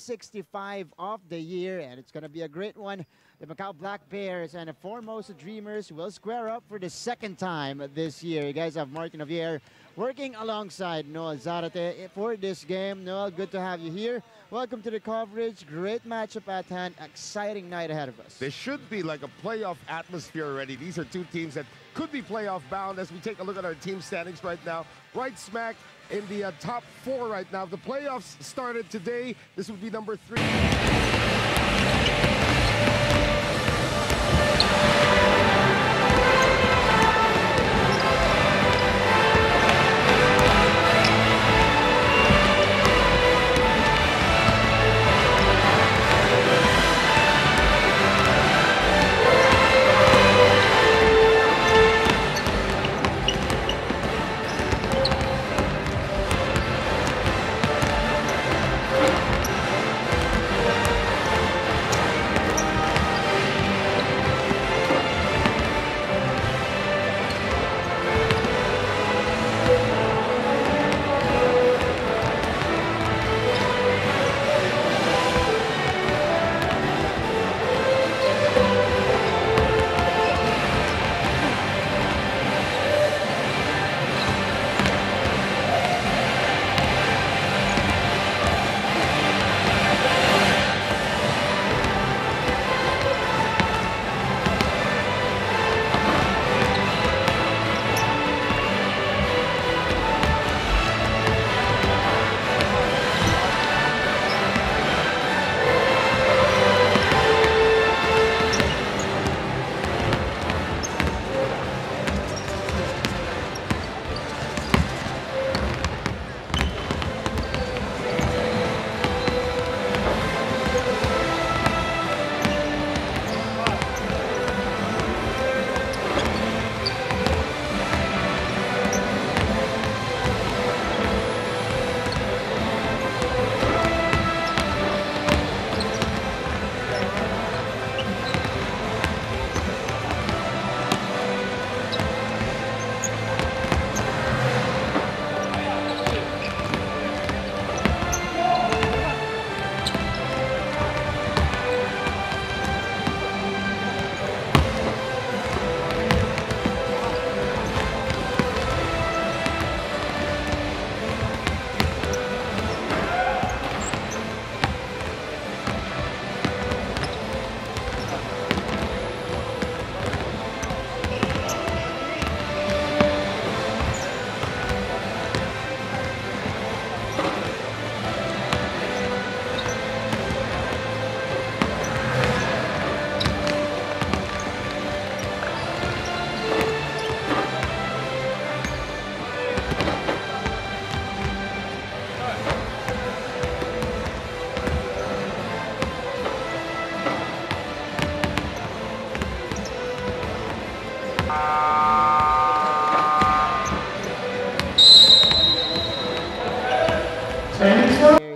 165 of the year, and it's going to be a great one. The Macau Black Bears and the Formosa Dreamers will square up for the second time this year. You guys have Martin Javier working alongside Noel Zarate for this game. Noel, good to have you here. Welcome to the coverage. Great matchup at hand. Exciting night ahead of us. There should be like a playoff atmosphere already. These are two teams that could be playoff bound as we take a look at our team standings right now. Right smack in the top 4 right now. The playoffs started today. This would be number 3.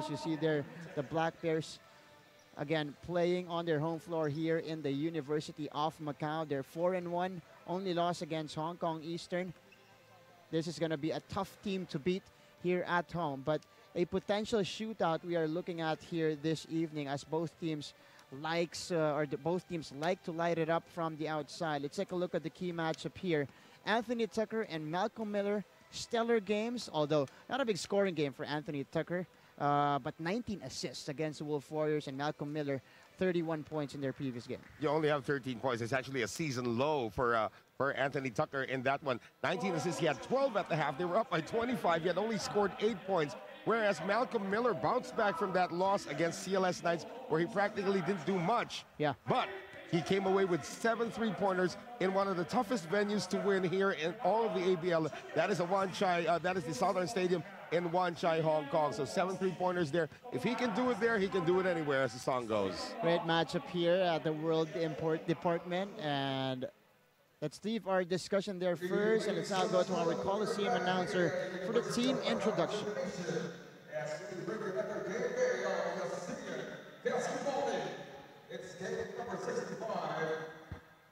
You see there the Black Bears again playing on their home floor here in the University of Macau. They're 4-1, only loss against Hong Kong Eastern. This is going to be a tough team to beat here at home, but a potential shootout we are looking at here this evening as both teams both teams like to light it up from the outside. Let's take a look at the key matchup here. Anthony Tucker and Malcolm Miller, stellar games, although not a big scoring game for Anthony Tucker. But 19 assists against the Wolf Warriors, and Malcolm Miller 31 points in their previous game. You only have 13 points. It's actually a season low for Anthony Tucker in that one. 19 assists. He had 12 at the half. They were up by 25. He had only scored 8 points. Whereas Malcolm Miller bounced back from that loss against CLS Knights, where he practically didn't do much. Yeah. But he came away with 7 3-pointers in one of the toughest venues to win here in all of the ABL. That is that is the Southern Stadium in Wan Chai, Hong Kong. So 7 3-pointers there. If he can do it there, he can do it anywhere, as the song goes. Great matchup here at the World Import Department, and let's leave our discussion there first, and let's now go to our Coliseum announcer for the team introduction. It's game number 65,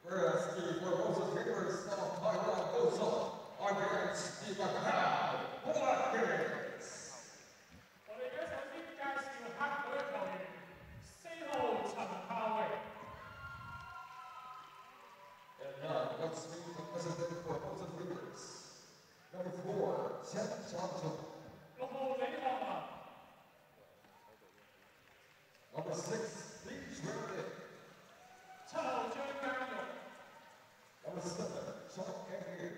whereas the Formosa Dreamers of Taiwan goes up against the Macau Watkins. Well, I guess I think you guys have work on it. Chen Johnson. Number 6, Lee Chuan. Number 7, Sean Kang.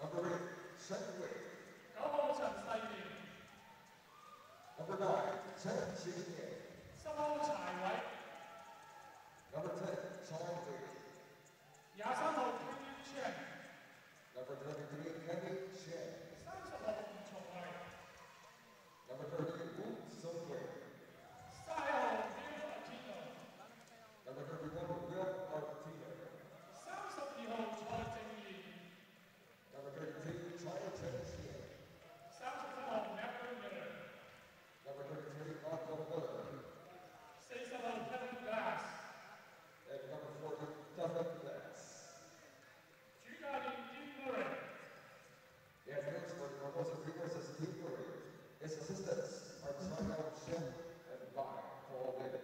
Number 8, Shen Wei. Number 9, Chen Xinye. Number 10, Chong Wei. Number 23, Kenny Chen. Number 30, Wu Sung-wei. Number 31, Will Artino. Number 32, China Chen-Xian. Number 33, Michael Miller. And number 40, Devin Glass. The adherents for the Formosa Dreamers is Steve Murray. His assistants are China Chen and Lai Paul David.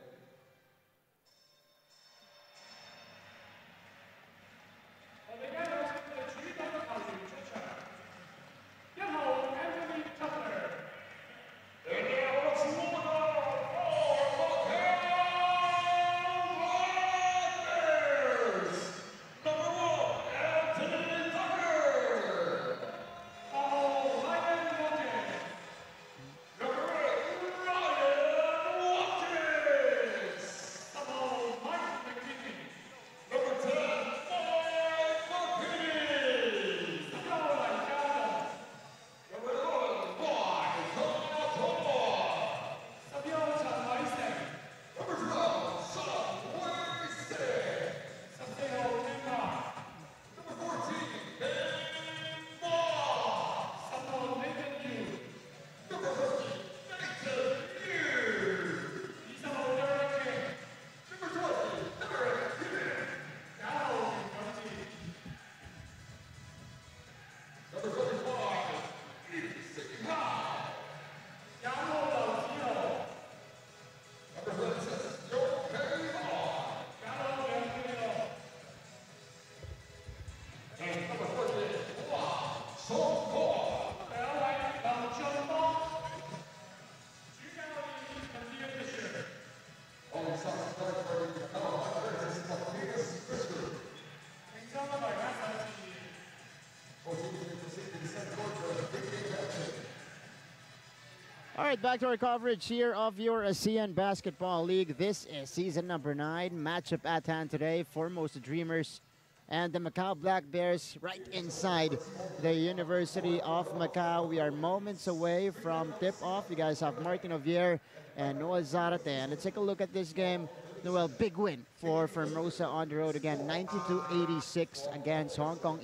All right, back to our coverage here of your Asean Basketball League. This is season number 9. Matchup at hand today. Formosa Dreamers and the Macau Black Bears right inside the University of Macau. We are moments away from tip-off. You guys have Martin Ovier and Noah Zarate. And let's take a look at this game. Noel, big win for Formosa on the road again, 92-86 against Hong Kong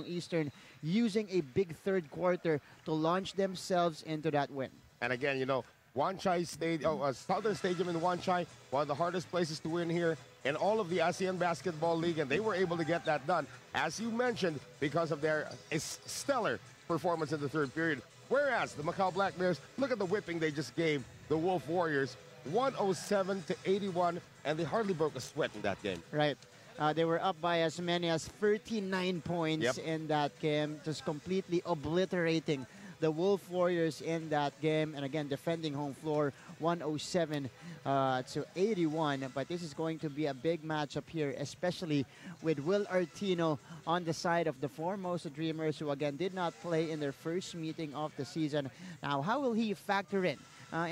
Eastern, using a big third quarter to launch themselves into that win. And again, you know, Wan Chai Southern Stadium in Wan Chai, one of the hardest places to win here in all of the ASEAN Basketball League, and they were able to get that done, as you mentioned, because of their stellar performance in the third period. Whereas the Macau Black Bears, look at the whipping they just gave the Wolf Warriors, 107-81, and they hardly broke a sweat in that game. Right. They were up by as many as 39 points in that game, just completely obliterating the Wolf Warriors in that game. And again, defending home floor, 107-81. But this is going to be a big matchup here, especially with Will Artino on the side of the Formosa Dreamers, who again did not play in their first meeting of the season. Now, how will he factor in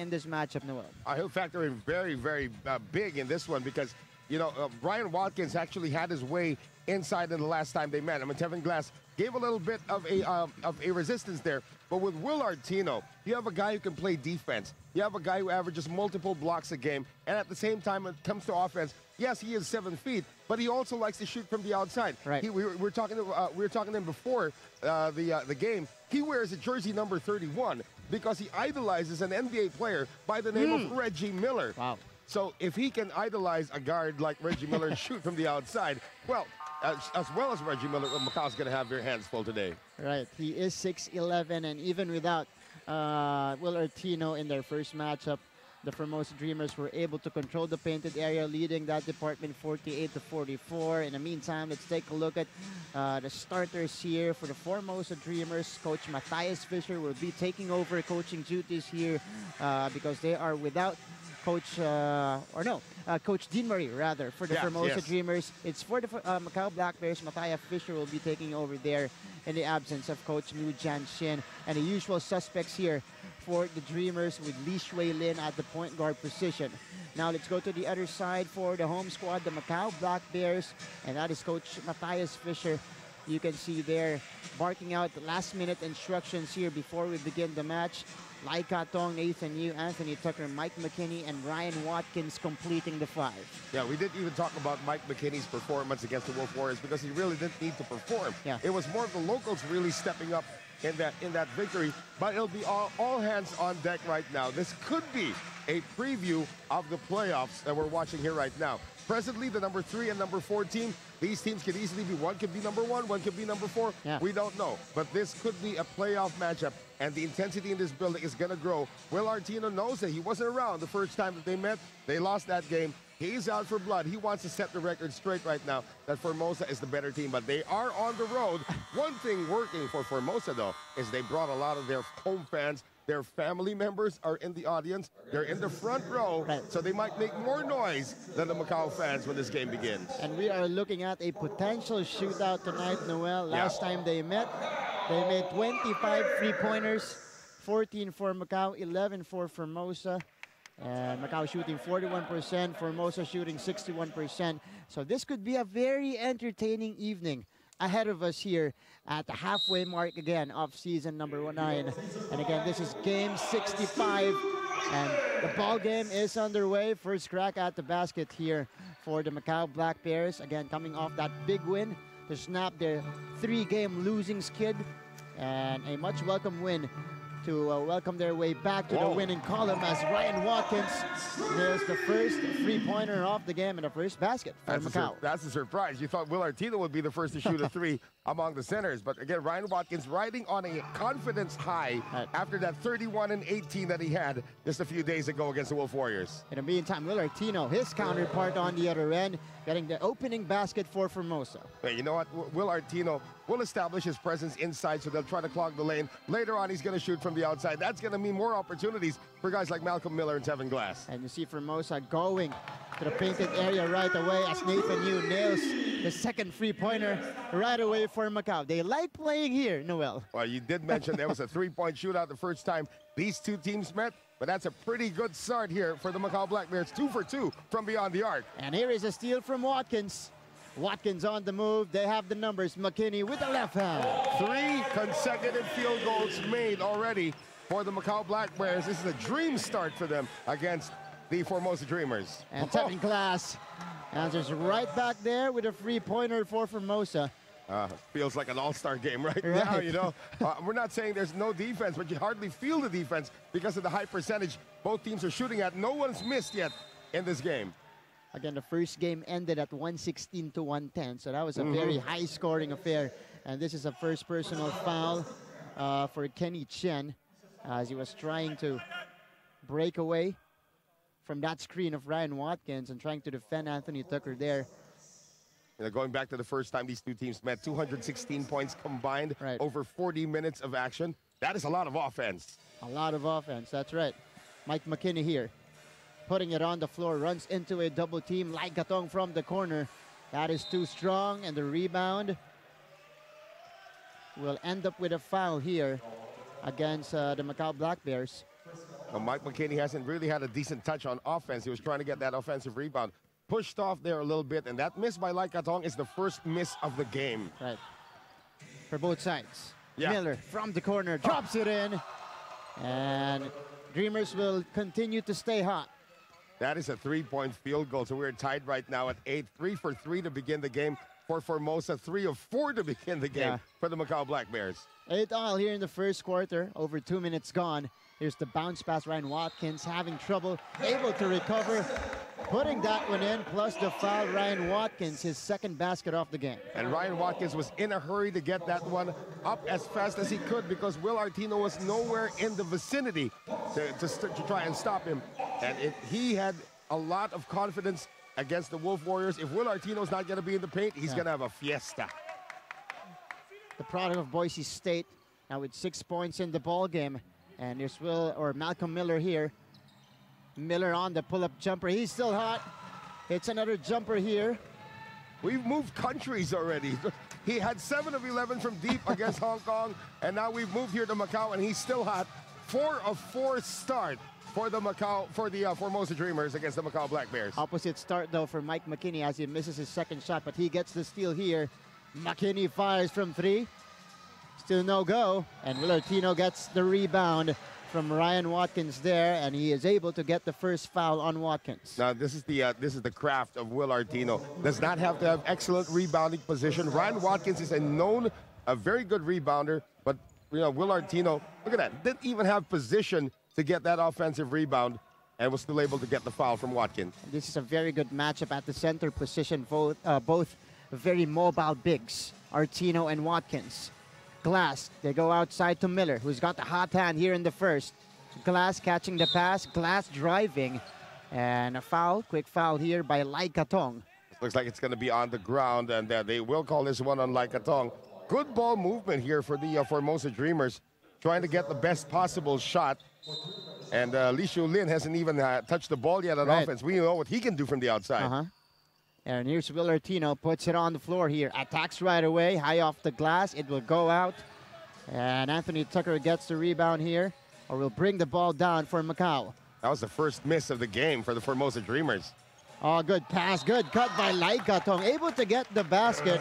this matchup, Noel? He'll factor in very, very big in this one because, you know, Brian Watkins actually had his way inside in the last time they met. I mean, Tevin Glass gave a little bit of a resistance there. But with Will Artino, you have a guy who can play defense. You have a guy who averages multiple blocks a game. And at the same time, when it comes to offense, yes, he is 7 feet, but he also likes to shoot from the outside. Right. We were talking to him before the game. He wears a jersey number 31 because he idolizes an NBA player by the name of Reggie Miller. Wow. So if he can idolize a guard like Reggie Miller and shoot from the outside, well, as well as Reggie Miller, Macau's going to have their hands full today. Right. He is 6'11", and even without Will Artino in their first matchup, The Formosa Dreamers were able to control the painted area, leading that department 48-44. In the meantime, let's take a look at the starters here for the Formosa Dreamers. Coach Matthias Fischer will be taking over coaching duties here because they are without Coach Coach Dean Marie, rather, for the Formosa Dreamers. It's for the Macau Black Bears. Matthias Fischer will be taking over there in the absence of Coach Mu Jan Shin. And the usual suspects here for the Dreamers with Lee Shui Lin at the point guard position. Now let's go to the other side for the home squad, the Macau Black Bears. And that is Coach Matthias Fischer. You can see there barking out the last-minute instructions here before we begin the match. Lai Katong, Nathan Yu, Anthony Tucker, Mike McKinney, and Ryan Watkins completing the five. Yeah, we didn't even talk about Mike McKinney's performance against the Wolf Warriors because he really didn't need to perform. Yeah. It was more of the locals really stepping up in that victory. But it'll be all hands on deck right now. This could be a preview of the playoffs that we're watching here right now. Presently, the number 3 and number 4 team, these teams could easily be, one could be number 1, one could be number 4. Yeah. We don't know. But this could be a playoff matchup, and the intensity in this building is going to grow. Will Artino knows that he wasn't around the first time that they met. They lost that game. He's out for blood. He wants to set the record straight right now that Formosa is the better team, but they are on the road. One thing working for Formosa, though, is they brought a lot of their home fans. Their family members are in the audience. They're in the front row, so they might make more noise than the Macau fans when this game begins. And we are looking at a potential shootout tonight, Noel. Last time they met, they made 25 3-pointers, 14 for Macau, 11 for Formosa. And Macau shooting 41%, Formosa shooting 61%. So this could be a very entertaining evening ahead of us here at the halfway mark again of season number 9. And again, this is game 65. And the ball game is underway. First crack at the basket here for the Macau Black Bears. Again, coming off that big win to snap their 3-game losing skid. And a much welcome win to welcome their way back to the winning column as Ryan Watkins nails the first 3-pointer off the game in the first basket for Macau. That's a surprise. You thought Will Artino would be the first to shoot a 3 among the centers. But again, Ryan Watkins riding on a confidence high after that 31-18 that he had just a few days ago against the Wolf Warriors. In the meantime, Will Artino, his counterpart on the other end, getting the opening basket for Formosa. Hey, you know what? Will Artino will establish his presence inside, so they'll try to clog the lane. Later on, he's going to shoot from the outside. That's going to mean more opportunities for guys like Malcolm Miller and Tevin Glass. And you see Formosa going to the painted area right away as Nathan Yu nails the second 3-pointer right away for Macau. They like playing here, Noel. Well, you did mention there was a 3-point shootout the first time these two teams met, but that's a pretty good start here for the Macau Black Bears. 2 for 2 from beyond the arc. And here is a steal from Watkins. Watkins on the move. They have the numbers. McKinney with the left hand. 3 consecutive field goals made already for the Macau Black Bears. This is a dream start for them against the Formosa Dreamers. And Tevin Glass answers right back there with a 3-pointer for Formosa. Feels like an all-star game right now, you know. We're not saying there's no defense, but you hardly feel the defense because of the high percentage both teams are shooting at. No one's missed yet in this game. Again, the first game ended at 116-110, so that was a very high-scoring affair. And this is a first personal foul for Kenny Chen as he was trying to break away from that screen of Ryan Watkins and trying to defend Anthony Tucker there. You know, going back to the first time these two teams met, 216 points combined over 40 minutes of action. That is a lot of offense. A lot of offense, that's right. Mike McKinney here, putting it on the floor, runs into a double team. Lai Katong from the corner. That is too strong, and the rebound will end up with a foul here against the Macau Black Bears. Well, Mike McKinney hasn't really had a decent touch on offense. He was trying to get that offensive rebound. Pushed off there a little bit, and that miss by Lai Katong is the first miss of the game. Right. For both sides. Yeah. Miller from the corner drops it in, and Dreamers will continue to stay hot. That is a 3-point field goal, so we're tied right now at 8. 3 for 3 to begin the game for Formosa. 3 of 4 to begin the game for the Macau Black Bears. 8-all here in the first quarter, over 2 minutes gone. Here's the bounce pass. Ryan Watkins having trouble, able to recover. putting that one in, plus the foul. Ryan Watkins, his second basket of the game. And Ryan Watkins was in a hurry to get that one up as fast as he could because Will Artino was nowhere in the vicinity to try and stop him. And he had a lot of confidence against the Wolf Warriors. If Will Artino's not going to be in the paint, he's going to have a fiesta. The product of Boise State, now with 6 points in the ball game. And there's Malcolm Miller here. Miller on the pull-up jumper. He's still hot. It's another jumper here. We've moved countries already. He had 7 of 11 from deep against Hong Kong, and now we've moved here to Macau, and he's still hot. 4 of 4 start for the Formosa Dreamers against the Macau Black Bears. Opposite start though for Mike McKinney as he misses his second shot, but he gets the steal here. McKinney fires from 3. Still no go, and Will Artino gets the rebound from Ryan Watkins there, and he is able to get the first foul on Watkins. Now this is the craft of Will Artino. Does not have to have excellent rebounding position. Ryan Watkins is a very good rebounder, but Will Artino, look at that, didn't even have position to get that offensive rebound, and was still able to get the foul from Watkins. This is a very good matchup at the center position. Both very mobile bigs, Artino and Watkins. Glass, they go outside to Miller, who's got the hot hand here in the first. Glass catching the pass, Glass driving, and a foul, quick foul here by Lai Katong. Looks like it's going to be on the ground, and they will call this one on Lai Katong. Good ball movement here for the Formosa Dreamers, trying to get the best possible shot. And Li Shu-Lin hasn't even touched the ball yet on offense. We know what he can do from the outside. And here's Will Artino, puts it on the floor here. Attacks right away, high off the glass. It will go out. And Anthony Tucker gets the rebound here, or will bring the ball down for Macau. That was the first miss of the game for the Formosa Dreamers. Oh, good pass, good cut by Lai Katong. Able to get the basket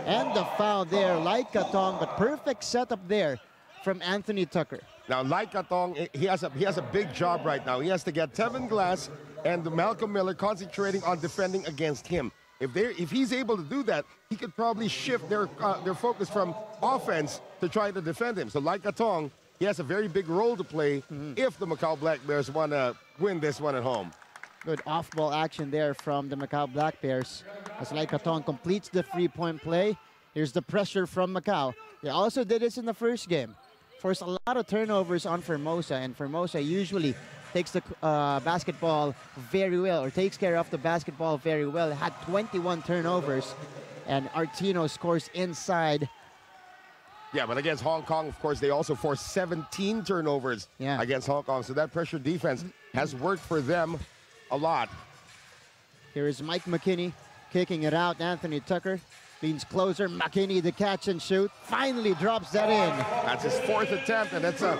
and the foul there. Lai Katong, but perfect setup there from Anthony Tucker. Now, Lai Katong, he has a big job right now. He has to get Tevin Glass and Malcolm Miller concentrating on defending against him. If he's able to do that, he could probably shift their focus from offense to try to defend him. So Lai Katong, he has a very big role to play if the Macau Black Bears want to win this one at home. Good off-ball action there from the Macau Black Bears as Lai Katong completes the three-point play. Here's the pressure from Macau. They also did this in the first game. Forced a lot of turnovers on Formosa, and Formosa usually takes the basketball very well, or takes care of the basketball very well. It had 21 turnovers, and Artino scores inside. Yeah, but against Hong Kong, of course, they also forced 17 turnovers against Hong Kong. So that pressure defense has worked for them a lot. Here is Mike McKinney kicking it out. Anthony Tucker leans closer. McKinney, the catch and shoot. Finally drops that in. That's his 4th attempt, and that's a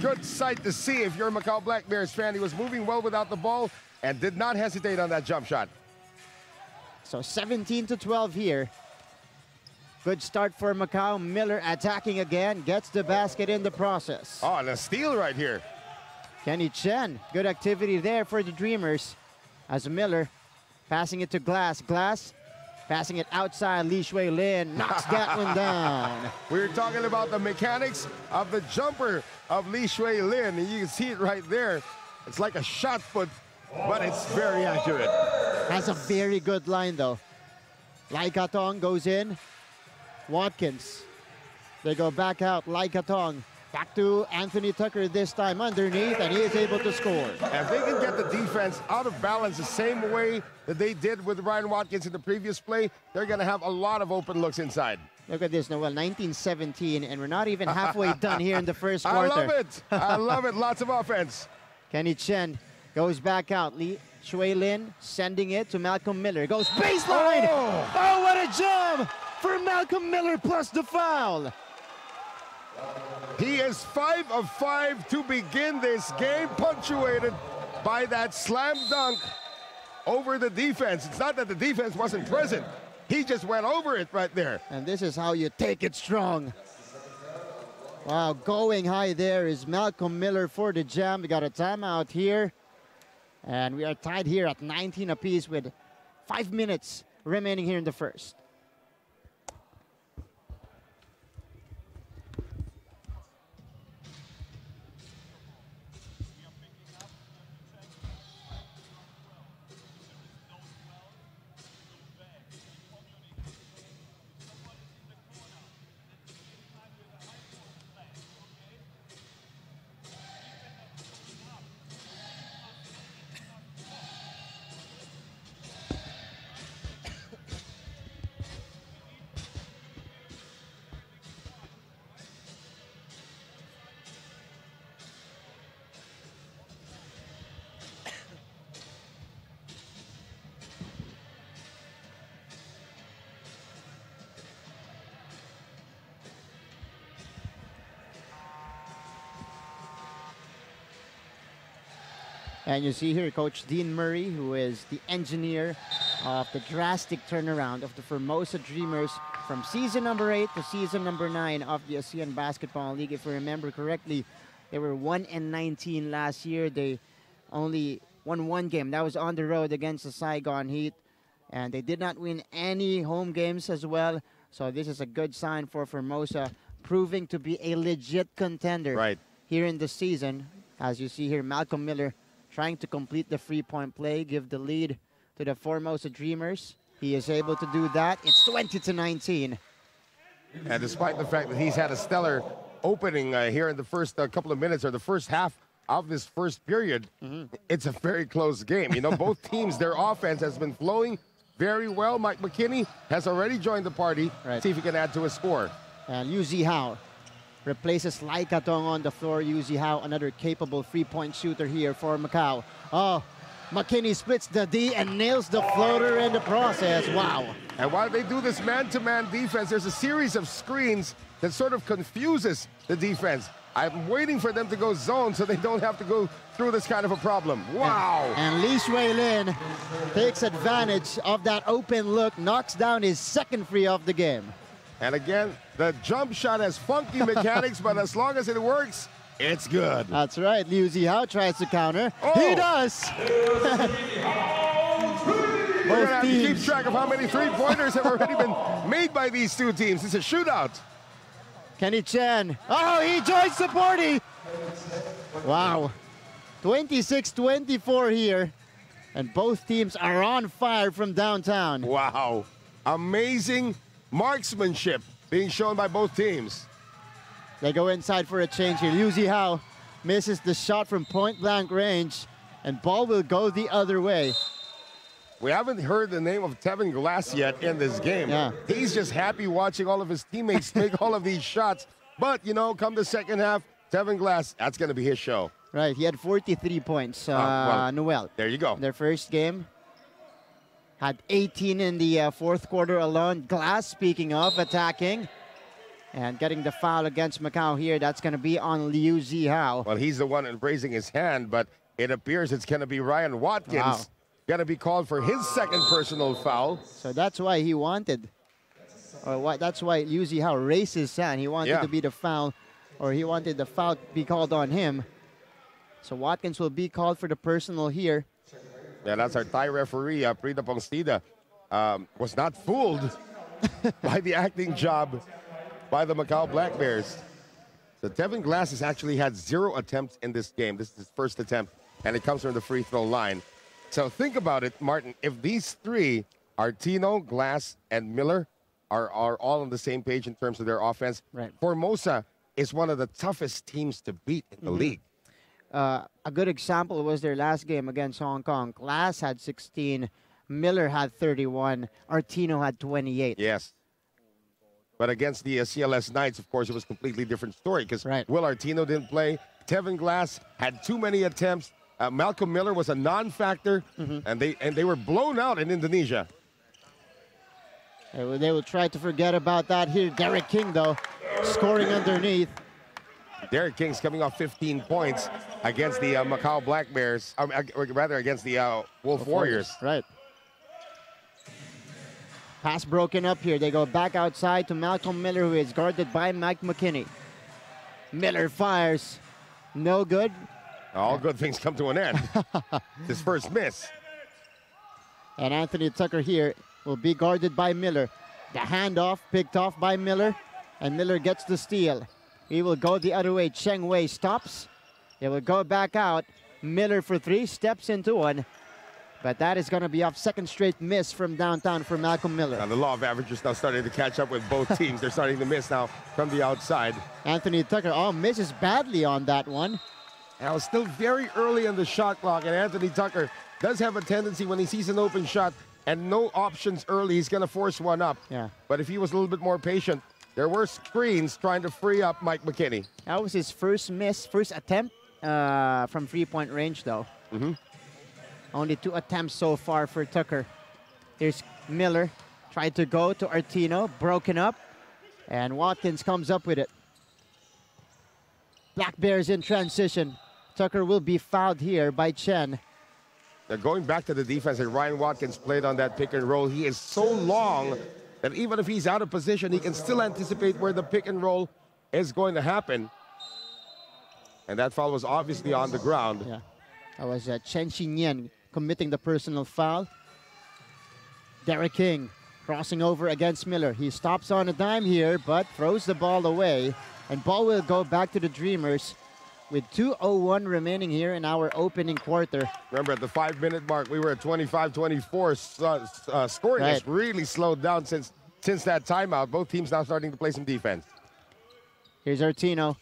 good sight to see if you're a Macau Black Bears fan. He was moving well without the ball and did not hesitate on that jump shot. So 17-12 here. Good start for Macau. Miller attacking again. Gets the basket in the process. Oh, and a steal right here. Kenny Chen. Good activity there for the Dreamers. As Miller passing it to Glass. Glass passing it outside. Li Shui-Lin knocks that one down. We're talking about the mechanics of the jumper of Li Shui-Lin. And you can see it right there. It's like a shot put, but it's very accurate. Has a very good line, though. Lai Katong goes in. Watkins. They go back out. Lai Katong. Back to Anthony Tucker this time underneath, and he is able to score. If they can get the defense out of balance the same way that they did with Ryan Watkins in the previous play, they're going to have a lot of open looks inside. Look at this, Noel, 19-17, and we're not even halfway done here in the first quarter. I love it. I love it. Lots of offense. Kenny Chen goes back out. Li Shui-Lin sending it to Malcolm Miller. Goes baseline. Oh, what a jump for Malcolm Miller plus the foul. He is 5 of 5 to begin this game, punctuated by that slam dunk over the defense. It's not that the defense wasn't present. He just went over it right there. And this is how you take it strong. Wow, going high there is Malcolm Miller for the jam. We got a timeout here. And we are tied here at 19 apiece with 5 minutes remaining here in the first. And you see here Coach Dean Murray, who is the engineer of the drastic turnaround of the Formosa Dreamers from season number 8 to season number 9 of the Asean Basketball League. If you remember correctly, they were 1-19 last year. They only won one game. That was on the road against the Saigon Heat. And they did not win any home games as well. So this is a good sign for Formosa, proving to be a legit contender here in the season. As you see here, Malcolm Miller trying to complete the three-point play, give the lead to the Formosa Dreamers. He is able to do that. It's 20-19. And despite the fact that he's had a stellar opening here in the first couple of minutes or the first half of this first period, it's a very close game. You know, both teams, their offense has been flowing very well. Mike McKinney has already joined the party. See if he can add to his score. And Yu Zihao replaces Lai Katong on the floor. Yu Zihao, another capable three-point shooter here for Macau. Oh, McKinney splits the D and nails the floater in the process. Wow. And while they do this man-to-man defense, there's a series of screens that sort of confuses the defense. I'm waiting for them to go zone so they don't have to go through this kind of a problem. Wow. And Lee Shui Lin takes advantage of that open look, knocks down his second free of the game. And again, the jump shot has funky mechanics, but as long as it works, it's good. That's right. Liu Zihao tries to counter. He does. We're going to have to keep track of how many three-pointers have already been made by these two teams. It's a shootout. Kenny Chen. Oh, he joins the party. Wow. 26-24 here. And both teams are on fire from downtown. Wow. Amazing marksmanship being shown by both teams. They go inside for a change here. Liu Zihao misses the shot from point-blank range, and ball will go the other way. We haven't heard the name of Tevin Glass yet in this game. Yeah. He's just happy watching all of his teammates make all of these shots. But, you know, come the second half, Tevin Glass, that's going to be his show. Right, he had 43 points, Noel. There you go. Their first game. Had 18 in the fourth quarter alone. Glass, speaking of, attacking. And getting the foul against Macau here. That's going to be on Liu Zihao. Well, he's the one raising his hand, but it appears it's going to be Ryan Watkins. Wow. Going to be called for his second personal foul. So that's why he wanted, that's why Liu Zihao raised his hand. He wanted to be the foul, or he wanted the foul to be called on him. So Watkins will be called for the personal here. Yeah, that's our Thai referee, Prita Pongstida. Was not fooled by the acting job by the Macau Black Bears. So Tevin Glass has actually had 0 attempts in this game. This is his first attempt, and it comes from the free throw line. So think about it, Martin. If these three, Artino, Glass, and Miller, are all on the same page in terms of their offense, Formosa is one of the toughest teams to beat in the league. A good example was their last game against Hong Kong. Glass had 16, Miller had 31, Artino had 28. Yes. But against the CLS Knights, of course, it was a completely different story because Will Artino didn't play. Tevin Glass had too many attempts. Malcolm Miller was a non-factor, and they were blown out in Indonesia. They will try to forget about that here. Derek King, though, scoring underneath. Derek King's coming off 15 points against the Macau Black Bears, or rather against the Wolf Warriors. Right. Pass broken up here. They go back outside to Malcolm Miller, who is guarded by Mike McKinney. Miller fires. No good. All good things come to an end. His first miss. And Anthony Tucker here will be guarded by Miller. The handoff picked off by Miller, and Miller gets the steal. He will go the other way. Cheng Wei stops. They will go back out. Miller for 3, steps into one. But that is going to be off. Second straight miss from downtown for Malcolm Miller. Now the law of averages now starting to catch up with both teams. They're starting to miss now from the outside. Anthony Tucker, misses badly on that one. Now it's still very early in the shot clock, and Anthony Tucker does have a tendency when he sees an open shot and no options early, he's going to force one up. Yeah. But if he was a little bit more patient, there were screens trying to free up Mike McKinney. That was his first attempt from three-point range, though. Only 2 attempts so far for Tucker. Here's Miller, tried to go to Artino, broken up, and Watkins comes up with it. Black Bears in transition. Tucker will be fouled here by Chen. Now going back to the defense that Ryan Watkins played on that pick and roll, he is so long that even if he's out of position, he can still anticipate where the pick and roll is going to happen. And that foul was obviously on the ground. Yeah, that was Chen Xinyan committing the personal foul. Derek King crossing over against Miller. He stops on a dime here, but throws the ball away. And ball will go back to the Dreamers with 2:01 remaining here in our opening quarter. Remember, at the 5-minute mark, we were at 25-24. Scoring has really slowed down since that timeout. Both teams now starting to play some defense. Here's Artino.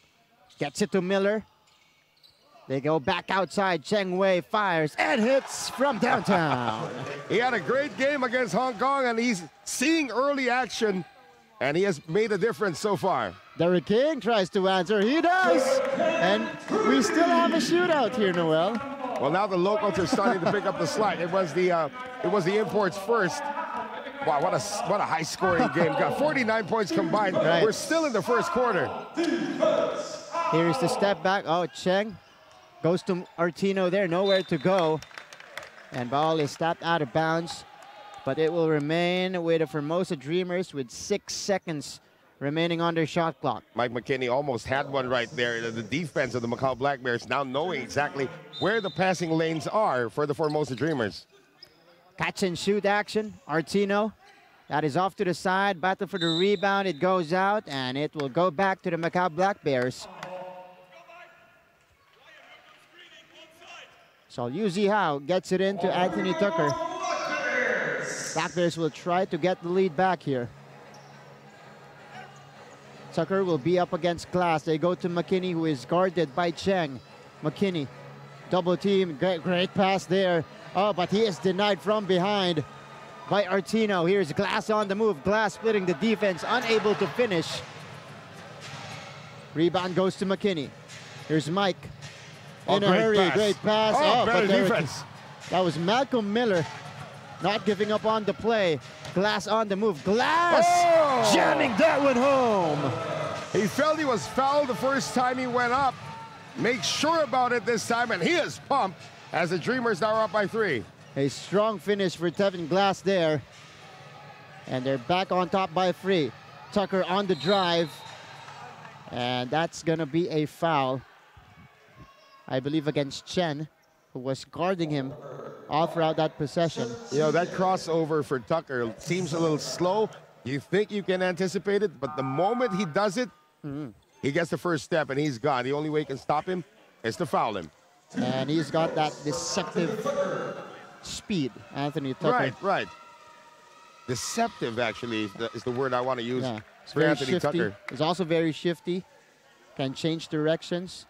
Gets it to Miller. They go back outside. Cheng Wei fires and hits from downtown. He had a great game against Hong Kong, and he's seeing early action, and he has made a difference so far. Derek King tries to answer. He does. And we still have a shootout here, Noel. Well, now the locals are starting to pick up the slack. It was the imports first. Wow, what a high-scoring game. Got 49 points combined. Right. We're still in the first quarter. Here's the step back. Oh, Cheng goes to Artino there. Nowhere to go. And ball is stopped out of bounds. But it will remain with the Formosa Dreamers with 6 seconds remaining on their shot clock. Mike McKinney almost had one right there. The defense of the Macau Black Bears now knowing exactly where the passing lanes are for the Formosa Dreamers. Catch and shoot action. Artino. That is off to the side. Battle for the rebound. It goes out, and it will go back to the Macau Black Bears. So Yu Zihao gets it into Anthony Tucker. Black Bears will try to get the lead back here. Tucker will be up against Glass. They go to McKinney, who is guarded by Cheng. McKinney, double team, great pass there. Oh, but he is denied from behind by Artino. Here's Glass on the move. Glass splitting the defense, unable to finish. Rebound goes to McKinney. Here's Mike. In a hurry, pass. great pass. Oh, better but defense. That was Malcolm Miller not giving up on the play. Glass on the move. Glass jamming that one home. He felt he was fouled the first time he went up. Make sure about it this time, and he is pumped as the Dreamers now are up by 3. A strong finish for Tevin Glass there. And they're back on top by 3. Tucker on the drive. And that's going to be a foul, I believe, against Chen, who was guarding him all throughout that possession. You know, that crossover for Tucker seems a little slow. You think you can anticipate it, but the moment he does it, he gets the first step and he's gone. The only way you can stop him is to foul him. And he's got that deceptive speed, Anthony Tucker. Right. Deceptive, actually, is the word I want to use Yeah, for Anthony shifty. Tucker. He's also very shifty, can change directions.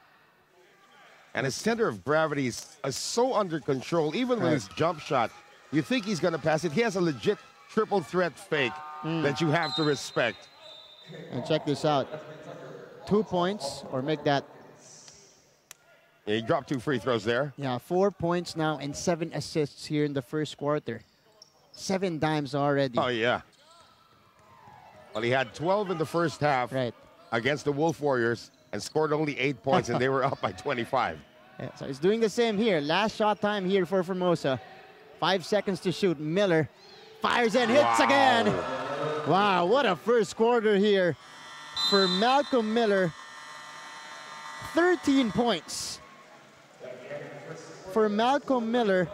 And his center of gravity is so under control, even with his jump shot. You think he's going to pass it. He has a legit triple threat fake that you have to respect. And check this out. 2 points, or make that, He dropped 2 free throws there. 4 points now and 7 assists here in the first quarter. 7 dimes already. Oh, yeah. Well, he had 12 in the first half against the Wolf Warriors and scored only 8 points, and they were up by 25. Yeah, so he's doing the same here. Last shot time here for Formosa. 5 seconds to shoot. Miller fires and hits again. Wow, what a first quarter here for Malcolm Miller. 13 points for Malcolm Miller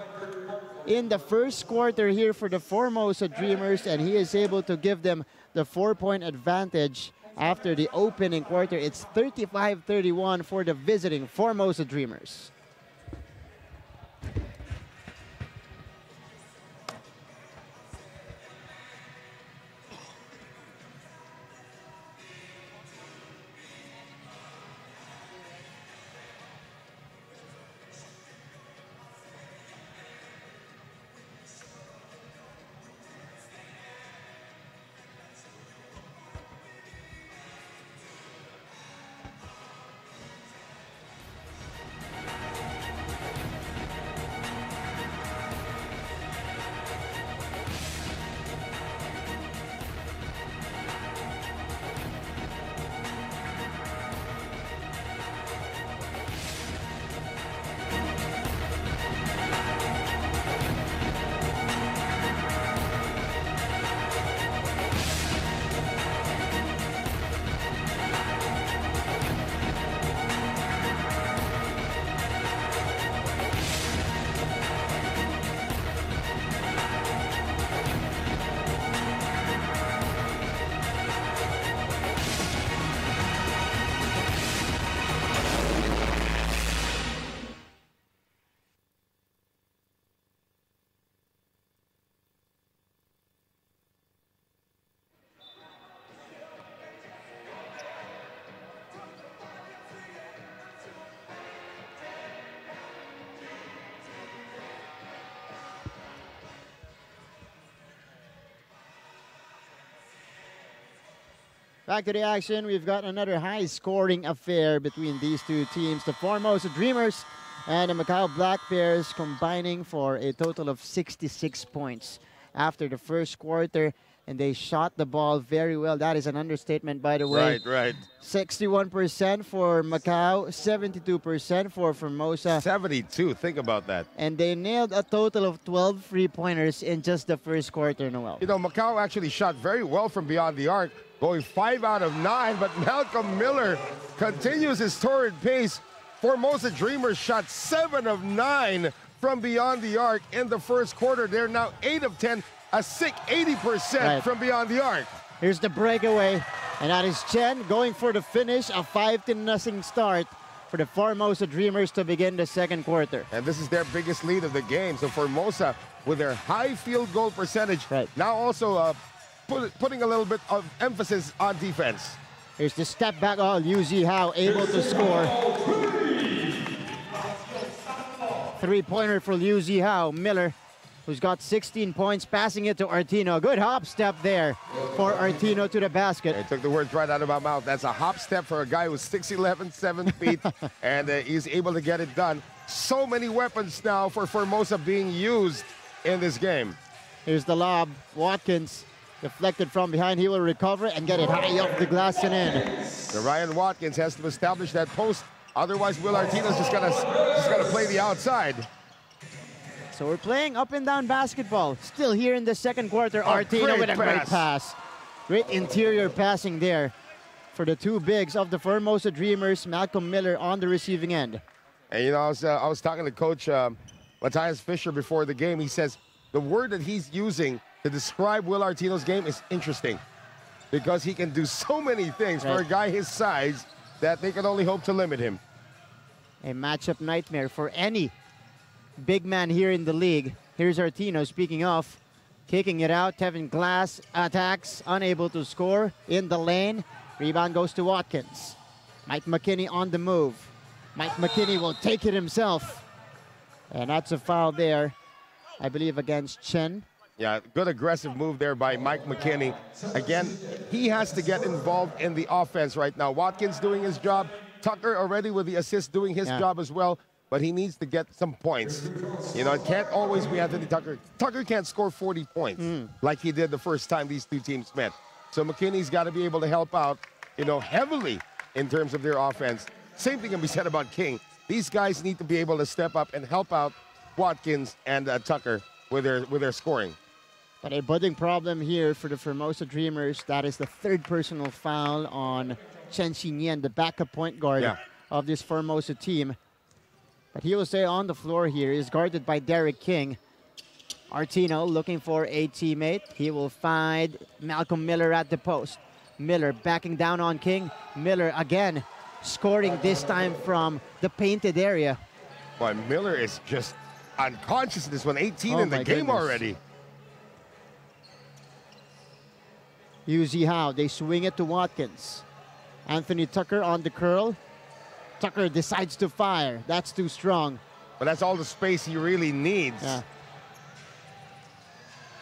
in the first quarter here for the Formosa Dreamers, and he is able to give them the 4-point advantage after the opening quarter. It's 35-31 for the visiting Formosa Dreamers. Back to the action. We've got another high-scoring affair between these two teams. The Formosa Dreamers and the Macau Black Bears combining for a total of 66 points after the first quarter. And they shot the ball very well. That is an understatement, by the way. Right. 61% for Macau, 72% for Formosa. 72, think about that. And they nailed a total of 12 3-pointers in just the first quarter, Noel. You know, Macau actually shot very well from beyond the arc, going 5 out of 9, but Malcolm Miller continues his torrid pace. Formosa Dreamers shot 7 of 9 from beyond the arc in the first quarter. They're now 8 of 10. A sick 80% from beyond the arc. Here's the breakaway, and that is Chen going for the finish. A 5-0 start for the Formosa Dreamers to begin the second quarter. And this is their biggest lead of the game. So Formosa, with their high field goal percentage, now also putting a little bit of emphasis on defense. Here's the step back. Oh, Liu Zihao able to score. 3-pointer for Liu Zihao. Miller, who's got 16 points, passing it to Artino. Good hop step there for Artino to the basket. I took the words right out of my mouth. That's a hop step for a guy who's 6'11", 7 feet, and he's able to get it done. So many weapons now for Formosa being used in this game. Here's the lob. Watkins deflected from behind. He will recover and get it high off the glass and in. The Ryan Watkins has to establish that post. Otherwise, Will Artino's just gonna play the outside. So we're playing up and down basketball. Still here in the second quarter. Artino with a great pass. Great interior passing there for the two bigs of the Formosa Dreamers. Malcolm Miller on the receiving end. And you know, I was talking to Coach Matthias Fisher before the game. He says the word that he's using to describe Will Artino's game is interesting, because he can do so many things for a guy his size that they can only hope to limit him. A matchup nightmare for any big man here in the league. Here's Artino, speaking of, kicking it out. Tevin Glass attacks, unable to score in the lane. Rebound goes to Watkins. Mike McKinney on the move. Mike McKinney will take it himself. And that's a foul there, I believe, against Chen. Yeah, good aggressive move there by Mike McKinney. Again, he has to get involved in the offense right now. Watkins doing his job. Tucker already with the assist doing his job as well. But he needs to get some points. You know, it can't always be Anthony Tucker. Tucker can't score 40 points like he did the first time these two teams met. So McKinney's got to be able to help out, you know, heavily in terms of their offense. Same thing can be said about King. These guys need to be able to step up and help out Watkins and Tucker with their scoring. But a budding problem here for the Formosa Dreamers. That is the third personal foul on Chen Xinyan, the backup point guard of this Formosa team. But he will stay on the floor here. He's guarded by Derek King. Artino looking for a teammate. He will find Malcolm Miller at the post. Miller backing down on King. Miller again scoring, this time from the painted area. Boy, Miller is just unconscious in this one. 18 in the game already. Liu Zihao, they swing it to Watkins. Anthony Tucker on the curl. Tucker decides to fire. That's too strong. But that's all the space he really needs. Yeah.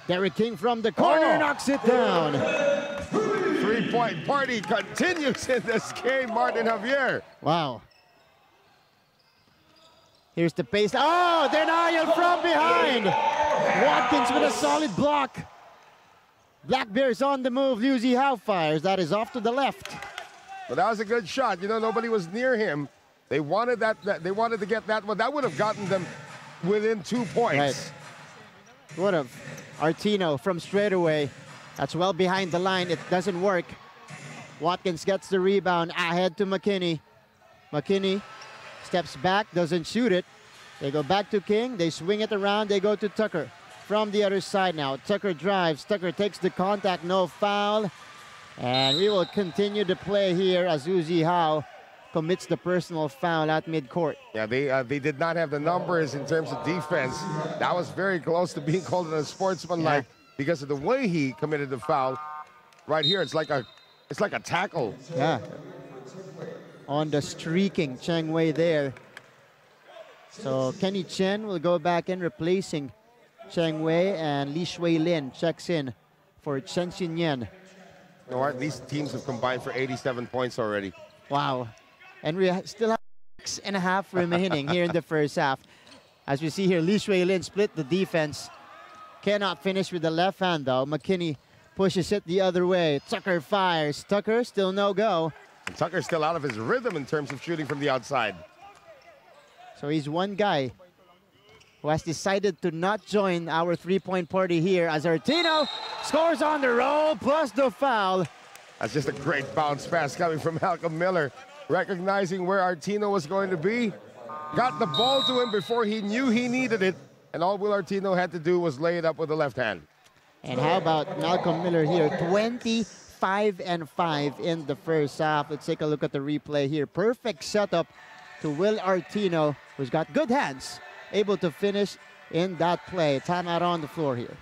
Derek King from the corner knocks it down. 3-point party continues in this game, Martin Javier. Wow. Here's the pace. Oh, denial from behind. Watkins with a solid block. Black Bears on the move. Liu Zihao fires. That is off to the left. But that was a good shot. You know, nobody was near him. They wanted they wanted to get that one. That would have gotten them within 2 points. Right. Would have. Artino from straightaway. That's well behind the line. It doesn't work. Watkins gets the rebound ahead to McKinney. McKinney steps back, doesn't shoot it. They go back to King. They swing it around. They go to Tucker from the other side now. Tucker drives. Tucker takes the contact. No foul. And we will continue to play here as Liu Zihao commits the personal foul at midcourt. Yeah, they did not have the numbers in terms of defense. That was very close to being called a sportsmanlike because of the way he committed the foul. Right here, it's like a tackle. Yeah. On the streaking Cheng Wei there. So Kenny Chen will go back in, replacing Cheng Wei, and Li Shui Lin checks in for Chen Xinyan. You know what? These teams have combined for 87 points already. Wow. And we still have 6.5 remaining here in the first half. As we see here, Lee Shui Lin split the defense. Cannot finish with the left hand, though. McKinney pushes it the other way. Tucker fires. Tucker still no go. And Tucker's still out of his rhythm in terms of shooting from the outside. So he's one guy who has decided to not join our three-point party here as Artino scores on the roll plus the foul. That's just a great bounce pass coming from Malcolm Miller. Recognizing where Artino was going to be. Got the ball to him before he knew he needed it. And all Will Artino had to do was lay it up with the left hand. And how about Malcolm Miller here? 25-5 in the first half. Let's take a look at the replay here. Perfect setup to Will Artino, who's got good hands, able to finish in that play. Timeout on the floor here.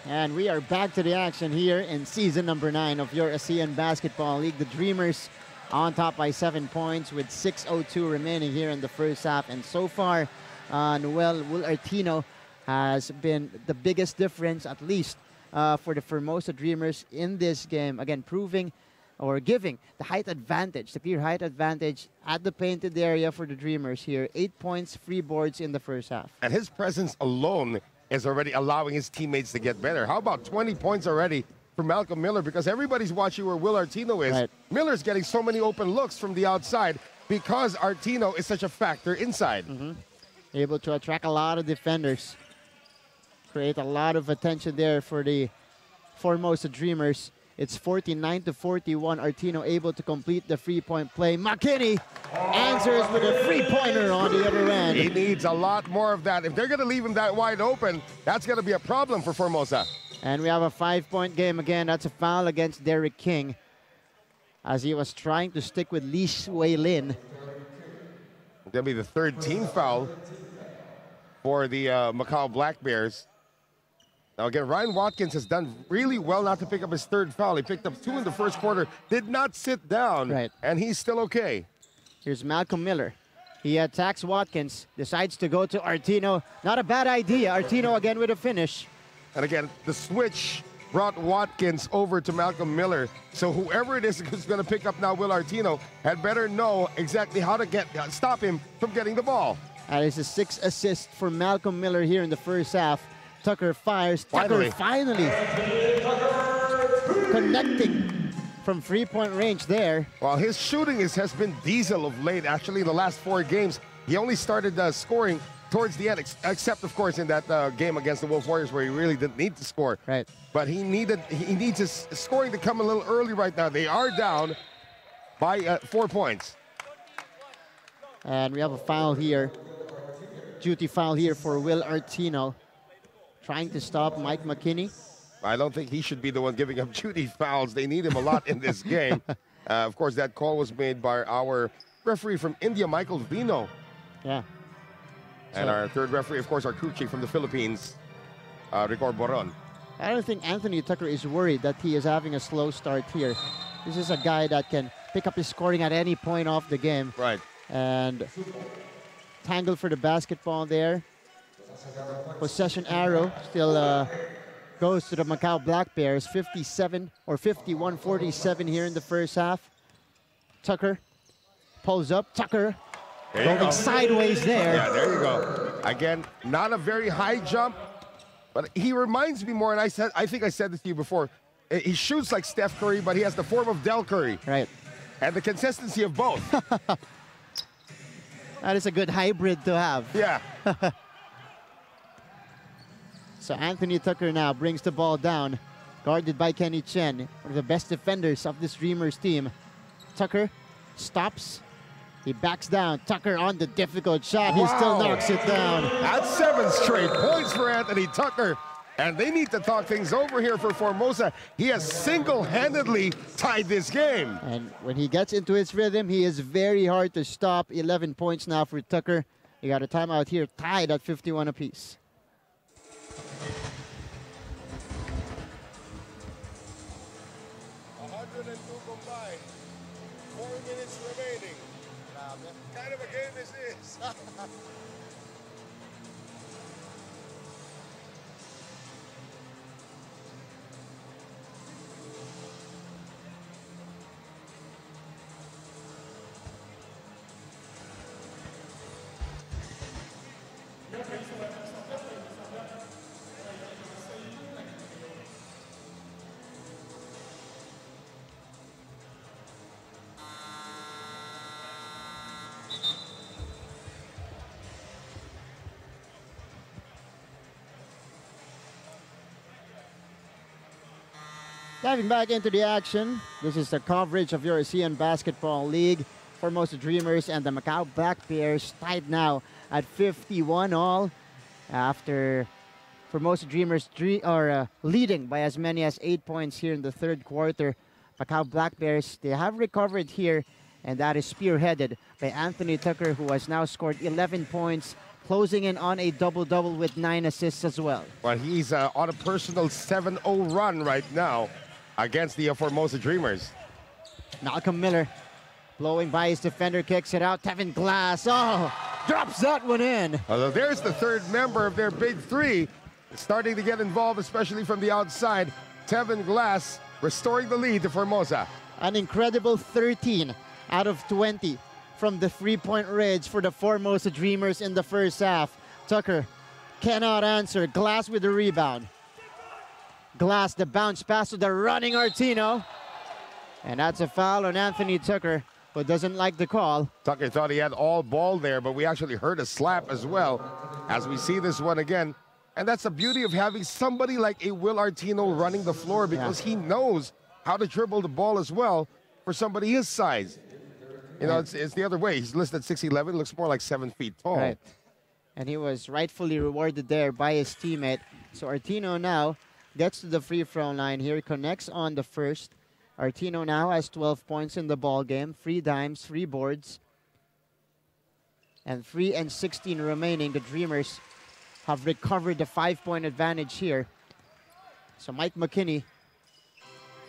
And we are back to the action here in season number 9 of your Asean Basketball League. The Dreamers on top by 7 points with 6:02 remaining here in the first half. And so far, Will Artino has been the biggest difference, at least for the Formosa Dreamers in this game. Again, proving or giving the height advantage, the clear height advantage at the painted area for the Dreamers here. 8 points, 3 boards in the first half. And his presence alone is already allowing his teammates to get better. How about 20 points already for Malcolm Miller? Because everybody's watching where Will Artino is. Right. Miller's getting so many open looks from the outside because Artino is such a factor inside. Able to attract a lot of defenders. Create a lot of attention there for the Formosa Dreamers. It's 49-41. Artino able to complete the three-point play. McKinney answers with a three-pointer on the other end. He needs a lot more of that. If they're going to leave him that wide open, that's going to be a problem for Formosa. And we have a 5-point game again. That's a foul against Derek King as he was trying to stick with Lee Shui Lin. That'll be the third team foul for the Macau Black Bears. Now again, Ryan Watkins has done really well not to pick up his third foul. He picked up 2 in the first quarter, did not sit down, Right. and he's still okay. Here's Malcolm Miller. He attacks Watkins, decides to go to Artino. Not a bad idea. Artino again with a finish. And again, the switch brought Watkins over to Malcolm Miller. So whoever it is who's going to pick up now Will Artino had better know exactly how to stop him from getting the ball. That is a 6 assist for Malcolm Miller here in the first half. Tucker fires. Tucker finally connecting from three-point range there. Well, his shooting has been diesel of late. Actually, the last 4 games, he only started scoring towards the end, except, of course, in that game against the Wolf Warriors where he really didn't need to score. Right. But he needs his scoring to come a little early right now. They are down by 4 points. And we have a foul here. Duty foul here for Will Artino. Trying to stop Mike McKinney. I don't think he should be the one giving up duty fouls. They need him a lot in this game. Of course, that call was made by our referee from India, Michael Vino. Yeah. And our third referee, of course, our crew chief from the Philippines, Ricor Boron. I don't think Anthony Tucker is worried that he is having a slow start here. This is a guy that can pick up his scoring at any point off the game. Right. And tangle for the basketball there. Possession arrow still goes to the Macau Black Bears. 57 or 51-47 here in the first half. Tucker pulls up. Tucker going sideways there. Yeah, there you go. Again, not a very high jump, but he reminds me more, and I think I said this to you before, he shoots like Steph Curry, but he has the form of Del Curry. Right. And the consistency of both. That is a good hybrid to have. Yeah. So Anthony Tucker now brings the ball down, guarded by Kenny Chen, one of the best defenders of this Dreamers team. Tucker stops. He backs down. Tucker on the difficult shot. He still knocks it down. That's 7 straight points for Anthony Tucker. And they need to talk things over here for Formosa. He has single-handedly tied this game. And when he gets into his rhythm, he is very hard to stop. 11 points now for Tucker. You got a timeout here, tied at 51 apiece. Combined. 4 minutes remaining. What kind of a game is this? Diving back into the action, this is the coverage of your Asean Basketball League. Formosa Dreamers and the Macau Black Bears tied now at 51 all after Formosa Dreamers leading by as many as 8 points here in the third quarter. Macau Black Bears, they have recovered here, and that is spearheaded by Anthony Tucker, who has now scored 11 points, closing in on a double-double with 9 assists as well. Well, he's on a personal 7-0 run right now against the Formosa Dreamers. Malcolm Miller blowing by his defender, kicks it out. Tevin Glass, drops that one in. Although there's the third member of their big three starting to get involved, especially from the outside. Tevin Glass restoring the lead to Formosa. An incredible 13 out of 20 from the three-point range for the Formosa Dreamers in the first half. Tucker cannot answer. Glass with the rebound. Glass, the bounce pass to the running Artino. And that's a foul on Anthony Tucker, who doesn't like the call. Tucker thought he had all ball there, but we actually heard a slap as well as we see this one again. And that's the beauty of having somebody like a Will Artino running the floor, because he knows how to dribble the ball as well for somebody his size. You know, it's the other way. He's listed 6'11", looks more like 7 feet tall. Right. And he was rightfully rewarded there by his teammate. So Artino now gets to the free throw line here, connects on the first. Artino now has 12 points in the ball game, 3 dimes, 3 boards, and 3 and 16 remaining. The Dreamers have recovered the 5-point advantage here. So Mike McKinney.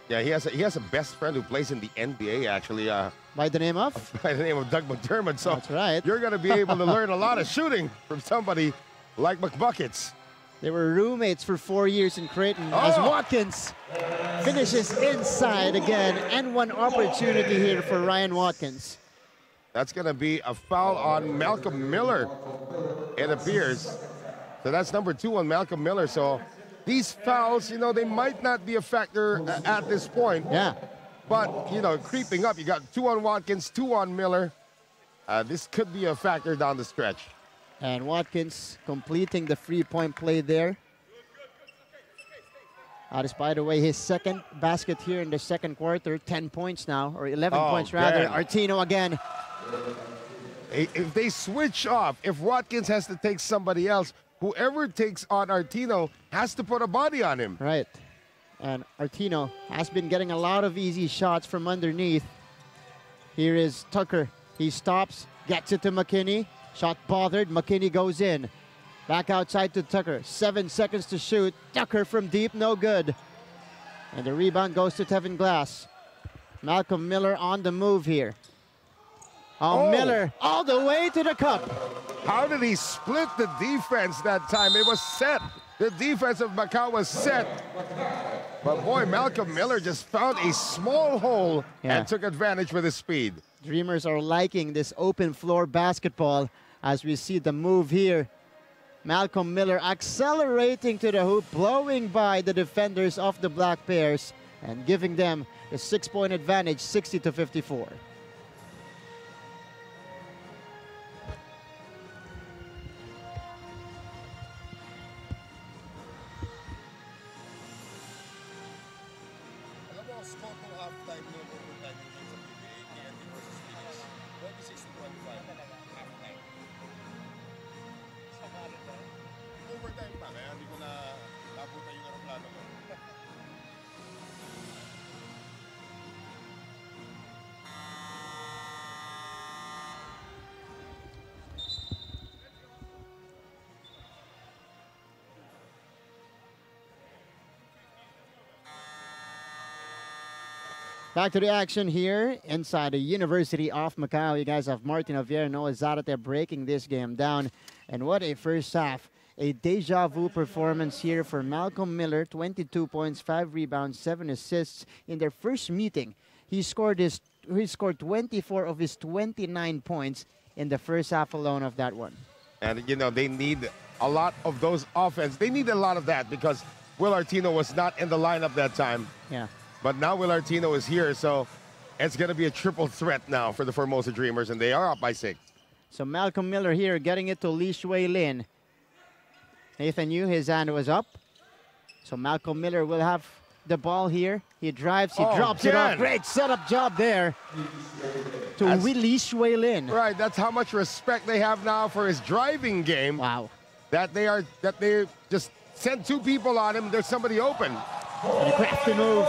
Yeah, he has a best friend who plays in the NBA actually. By the name of? By the name of Doug McDermott. So that's right. You're going to be able to learn a lot of shooting from somebody like McBuckets. They were roommates for 4 years in Creighton as Watkins finishes inside again, and one opportunity here for Ryan Watkins. That's going to be a foul on Malcolm Miller, it appears. So that's number 2 on Malcolm Miller. So these fouls, you know, they might not be a factor at this point. Yeah. But, you know, creeping up, you got 2 on Watkins, 2 on Miller. This could be a factor down the stretch. And Watkins completing the 3-point play there. That is, by the way, his second basket here in the second quarter. 10 points now, or 11 points rather. Artino again. If they switch off, if Watkins has to take somebody else, whoever takes on Artino has to put a body on him. Right. And Artino has been getting a lot of easy shots from underneath. Here is Tucker. He stops, gets it to McKinney. Shot bothered. McKinney goes in. Back outside to Tucker. 7 seconds to shoot. Tucker from deep, no good. And the rebound goes to Tevin Glass. Malcolm Miller on the move here. Miller all the way to the cup. How did he split the defense that time? It was set. The defense of Macau was set. But boy, Malcolm Miller just found a small hole and took advantage with his speed. Dreamers are liking this open floor basketball as we see the move here. Malcolm Miller accelerating to the hoop, blowing by the defenders of the Black Bears and giving them a 6-point advantage, 60-54. score ng halftime noon overtime yung game sa PBA, KNT versus Phoenix. 26-25. Halftime. Overtime pa, kaya hindi ko na nabutan yung aeroplano ko. Back to the action here inside the University of Macau. You guys have Martin Javier and Noah Zarate breaking this game down. And what a first half. A deja vu performance here for Malcolm Miller. 22 points, 5 rebounds, 7 assists in their first meeting. He scored 24 of his 29 points in the first half alone of that one. And, you know, they need a lot of those offense. They need a lot of that because Will Artino was not in the lineup that time. Yeah. But now Will Artino is here, so it's going to be a triple threat now for the Formosa Dreamers, and they are up by 6. So Malcolm Miller here getting it to Lee Shui Lin. Nathan Yu, his hand was up. So Malcolm Miller will have the ball here. He drives, he drops it off. Great setup job there to Lee Shui Lin. Right, that's how much respect they have now for his driving game. Wow. That they just sent 2 people on him, there's somebody open. And a crafty move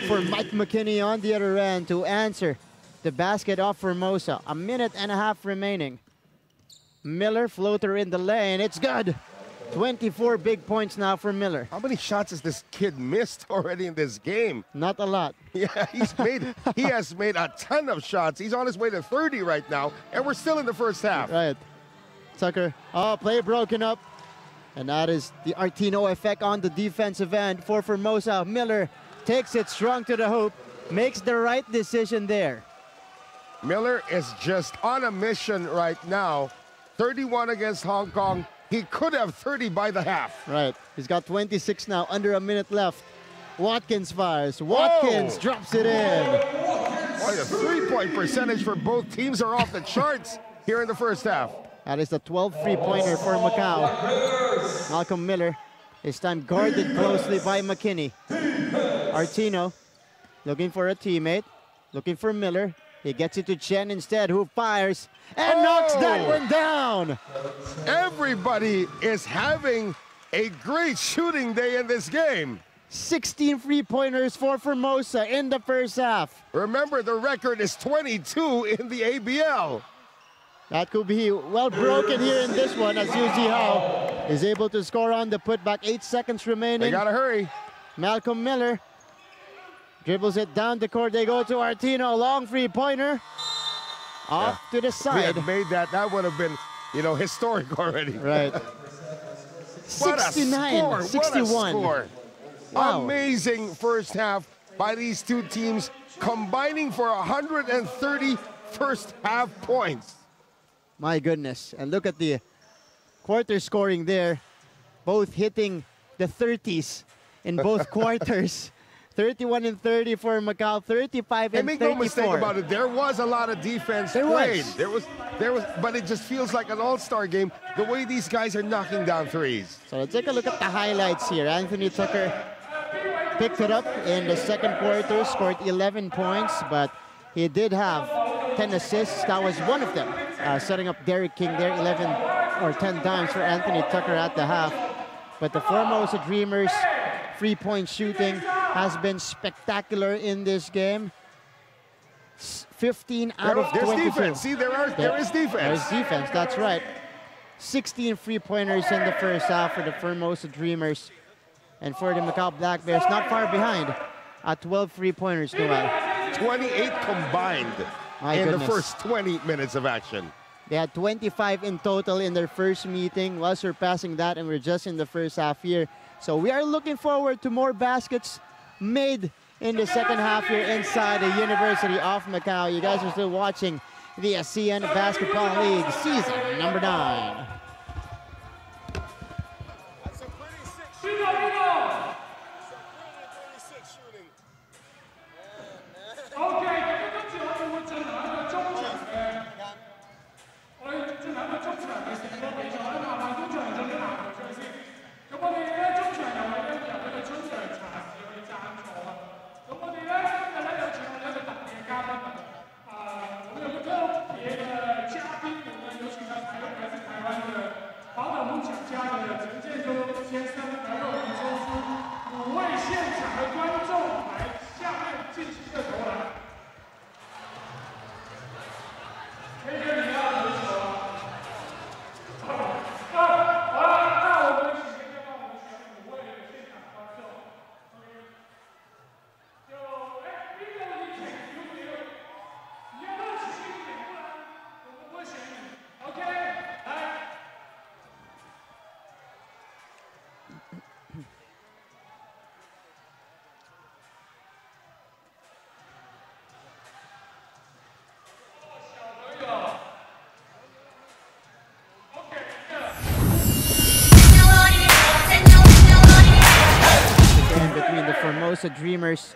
for Mike McKinney on the other end to answer the basket of Formosa. 1.5 minutes remaining. Miller, floater in the lane. It's good. 24 big points now for Miller. How many shots has this kid missed already in this game? Not a lot. Yeah, he has made a ton of shots. He's on his way to 30 right now, and we're still in the first half. Right. Tucker, play broken up. And that is the Artino effect on the defensive end for Formosa. Miller takes it strong to the hoop, makes the right decision there. Miller is just on a mission right now. 31 against Hong Kong. He could have 30 by the half. Right. He's got 26 now, under a minute left. Watkins fires. Watkins drops it in. Boy, the three-point percentage for both teams are off the charts here in the first half. That is the 12th three-pointer for Macau. Malcolm Miller, this time guarded closely by McKinney. Artino looking for a teammate, looking for Miller. He gets it to Chen instead, who fires and knocks that one down. Everybody is having a great shooting day in this game. 16 three-pointers for Formosa in the first half. Remember, the record is 22 in the ABL. That could be well broken here in this one as Yu Zihao is able to score on the putback. 8 seconds remaining. They gotta hurry. Malcolm Miller dribbles it down the court. They go to Artino. Long three-pointer. Off to the side. We had made that. That would have been, you know, historic already. Right. What 69, a score. 61. What a score. Wow. Amazing first half by these two teams, combining for 130 first half points. My goodness. And look at the quarter scoring there. Both hitting the 30s in both quarters. 31 and 30 for Macau, 35 and 34. And make no mistake about it, there was a lot of defense played. There was, but it just feels like an all-star game, the way these guys are knocking down threes. So let's take a look at the highlights here. Anthony Tucker picked it up in the second quarter, scored 11 points, but he did have 10 assists. That was one of them, setting up Derek King there, 11 or 10 times for Anthony Tucker at the half. But the Formosa Dreamers' three-point shooting has been spectacular in this game. 15 out of 22. There's defense. See, there is defense. There's defense, that's right. 16 three-pointers in the first half for the Formosa Dreamers. And for the Macau Black Bears, not far behind at 12 three-pointers, Noel. 28 combined in the first 20 minutes of action. They had 25 in total in their first meeting, while surpassing that, and we're just in the first half here. So we are looking forward to more baskets made in the second half here inside the University of Macau. You guys are still watching the Asean Basketball League season number 9. Formosa Dreamers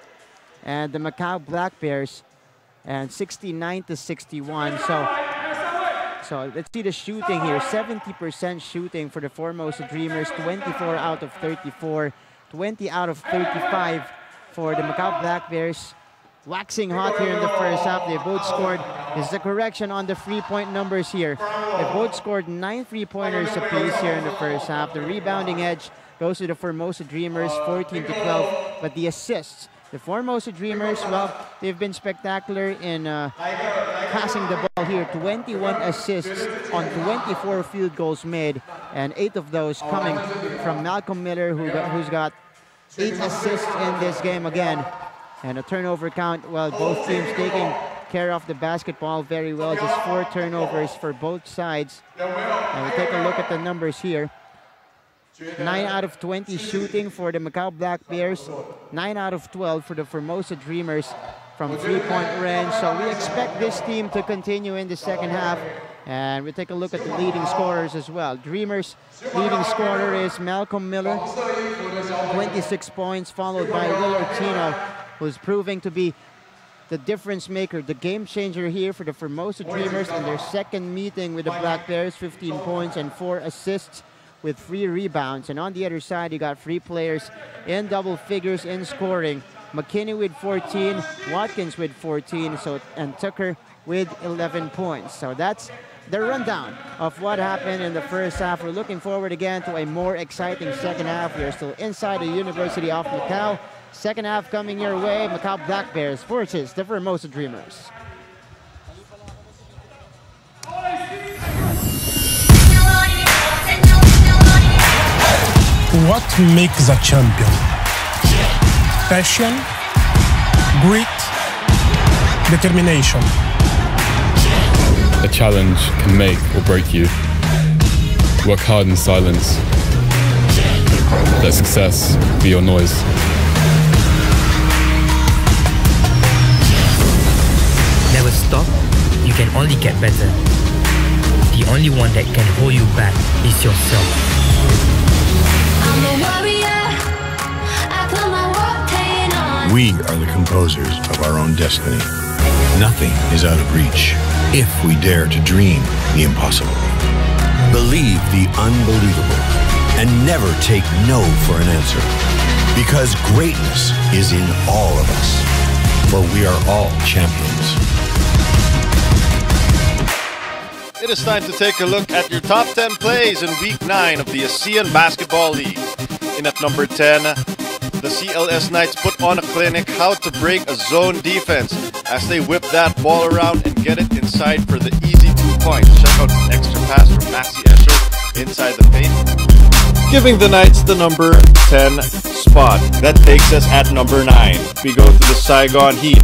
and the Macau Black Bears, and 69-61. So let's see the shooting here. 70% shooting for the Formosa Dreamers, 24 out of 34, 20 out of 35 for the Macau Black Bears. Waxing hot here in the first half. They both scored. This is a correction on the free-point numbers here. They both scored 9 3-pointers apiece here in the first half. The rebounding edge goes to the Formosa Dreamers, 14-12. But the assists, the Formosa Dreamers, well, they've been spectacular in passing the ball here. 21 assists on 24 field goals made, and 8 of those coming from Malcolm Miller, who's got 8 assists in this game again. And a turnover count, well, both teams taking care of the basketball very well. Just 4 turnovers for both sides. And we take a look at the numbers here. 9 out of 20 shooting for the Macau Black Bears. 9 out of 12 for the Formosa Dreamers from 3-point range. So we expect this team to continue in the second half. And we take a look at the leading scorers as well. Dreamers' leading scorer is Malcolm Miller, 26 points, followed by Will Ortino, who's proving to be the difference maker, the game changer here for the Formosa Dreamers in their second meeting with the Black Bears. 15 points and 4 assists with 3 rebounds. And on the other side, you got 3 players in double figures in scoring. McKinney with 14, Watkins with 14, and Tucker with 11 points. So that's the rundown of what happened in the first half. We're looking forward again to a more exciting second half. We are still inside the University of Macau. Second half coming your way. Macau Black Bears versus the Formosa Dreamers. What makes a champion? Passion, grit, determination. A challenge can make or break you. Work hard in silence. Let success be your noise. Never stop, you can only get better. The only one that can hold you back is yourself. I'm a warrior. I put my war paint on. We are the composers of our own destiny. Nothing is out of reach if we dare to dream the impossible. Believe the unbelievable and never take no for an answer. Because greatness is in all of us. For we are all champions. It is time to take a look at your top 10 plays in Week 9 of the Asean Basketball League. In at number 10, the CLS Knights put on a clinic how to break a zone defense as they whip that ball around and get it inside for the easy 2 points. Check out an extra pass from Maxi Escher inside the paint, giving the Knights the number 10 spot. That takes us at number 9. We go to the Saigon Heat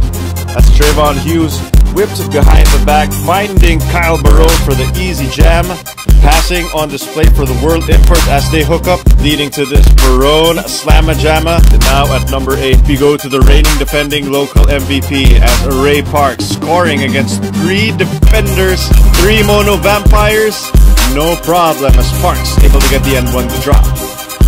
as Trayvon Hughes whips it behind the back, finding Kyle Barone for the easy jam. Passing on display for the World Import as they hook up, leading to this Barone Slamma-Jamma. And now at number 8, we go to the reigning defending local MVP as Ray Parks scoring against 3 defenders, 3 mono vampires. No problem as Parks able to get the N1 to drop.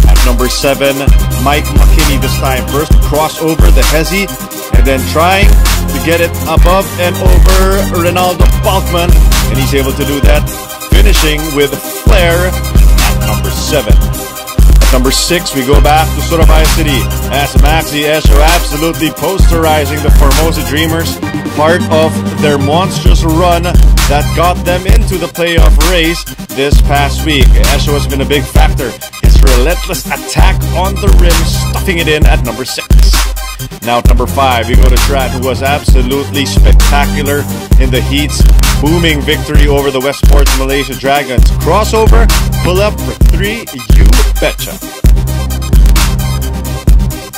At number 7, Mike McKinney this time. First crossover the Hezi, and then trying to get it above and over Ronaldo Falkman, and he's able to do that, finishing with flair at number 7. At number 6, we go back to Surabaya City as Maxi Escher absolutely posterizing the Formosa Dreamers, part of their monstrous run that got them into the playoff race this past week. Escher has been a big factor. His relentless attack on the rim, stuffing it in at number 6. Now at number 5, we go to Trat, who was absolutely spectacular in the Heat's booming victory over the Westport Malaysia Dragons. Crossover, pull up for 3, you betcha.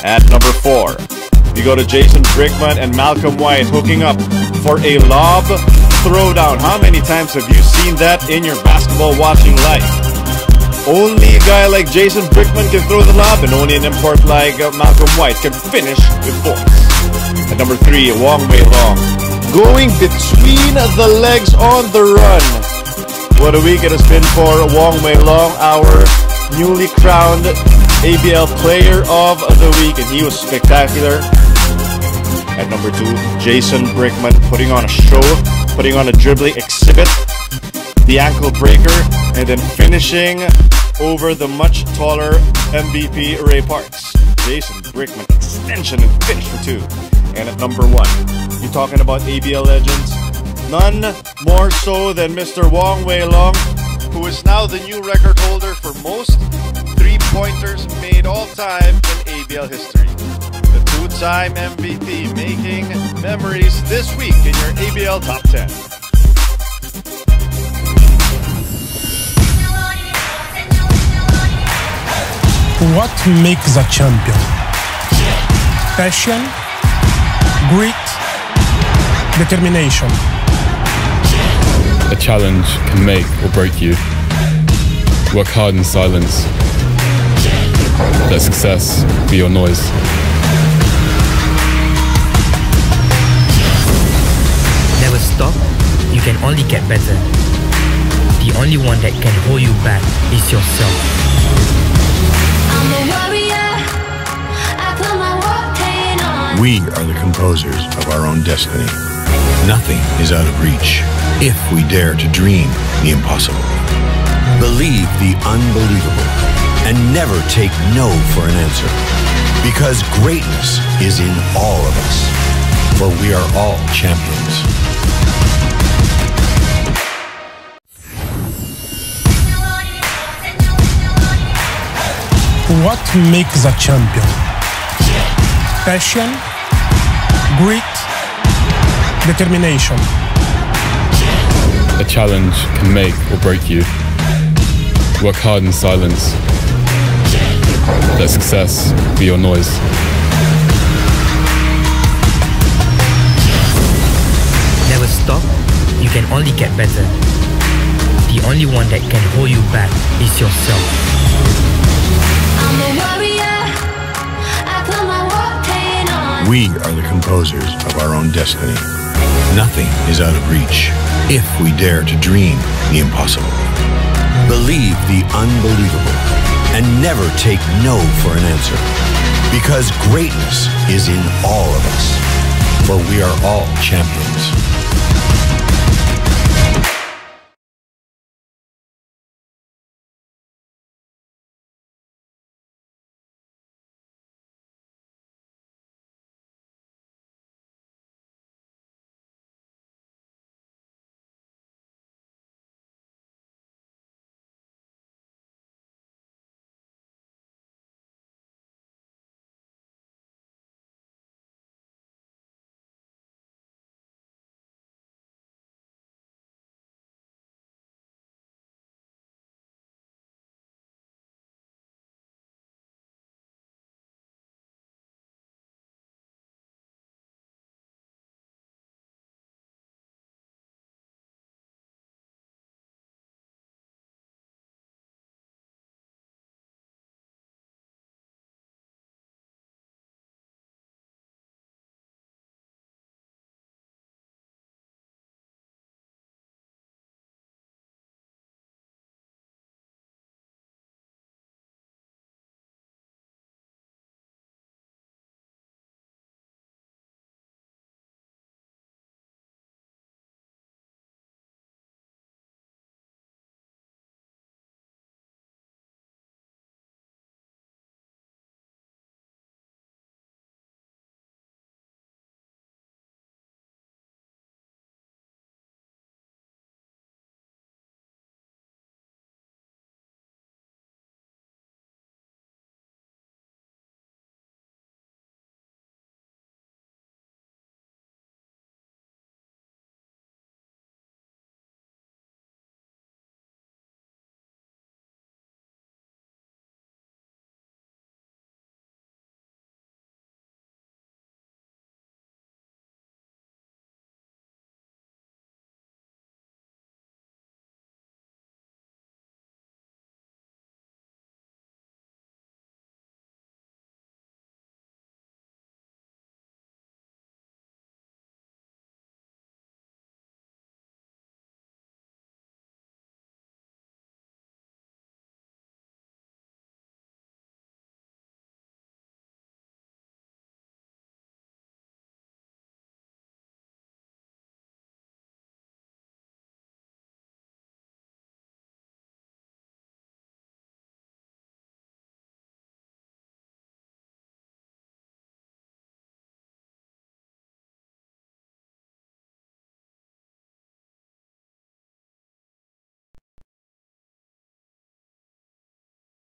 At number 4, we go to Jason Brickman and Malcolm White hooking up for a lob throwdown. How many times have you seen that in your basketball watching life? Only a guy like Jason Brickman can throw the lob, and only an import like Malcolm White can finish with force. At number 3, Wong Wei Long, going between the legs on the run. What a week it has been for Wong Wei Long, our newly crowned ABL Player of the Week, and he was spectacular. At number 2, Jason Brickman putting on a show, putting on a dribbling exhibit, the ankle breaker, and then finishing over the much taller MVP Ray Parks. Jason Brickman extension and finish for 2. And at number 1, you're talking about ABL legends, none more so than Mr. Wong Wei Long, who is now the new record holder for most three-pointers made all time in ABL history. The two-time MVP making memories this week in your ABL Top 10. What makes a champion? Passion, grit, determination. A challenge can make or break you. Work hard in silence. Let success be your noise. Never stop, you can only get better. The only one that can hold you back is yourself. I'm a warrior. I put my war paint on. We are the composers of our own destiny. Nothing is out of reach if we dare to dream the impossible. Believe the unbelievable and never take no for an answer. Because greatness is in all of us. For we are all champions. What makes a champion? Passion, grit, determination. A challenge can make or break you. Work hard in silence. Let success be your noise. Never stop, you can only get better. The only one that can hold you back is yourself. I'm a warrior. I put my war paint on. We are the composers of our own destiny. Nothing is out of reach if we dare to dream the impossible. Believe the unbelievable and never take no for an answer. Because greatness is in all of us. For we are all champions.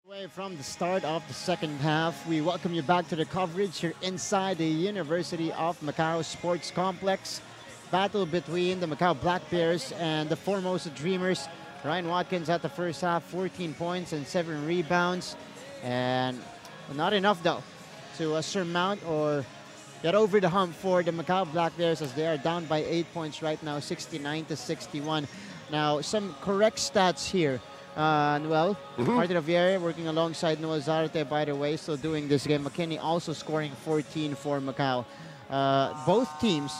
Away from the start of the second half, we welcome you back to the coverage here inside the University of Macau Sports Complex. Battle between the Macau Black Bears and the Formosa Dreamers. Ryan Watkins at the first half, 14 points and 7 rebounds. And not enough, though, to surmount or get over the hump for the Macau Black Bears, as they are down by 8 points right now, 69-61. Now, some correct stats here. Noel, Martin Javier working alongside Noel Zarte, by the way, still doing this game. McKinney also scoring 14 for Macau. Both teams,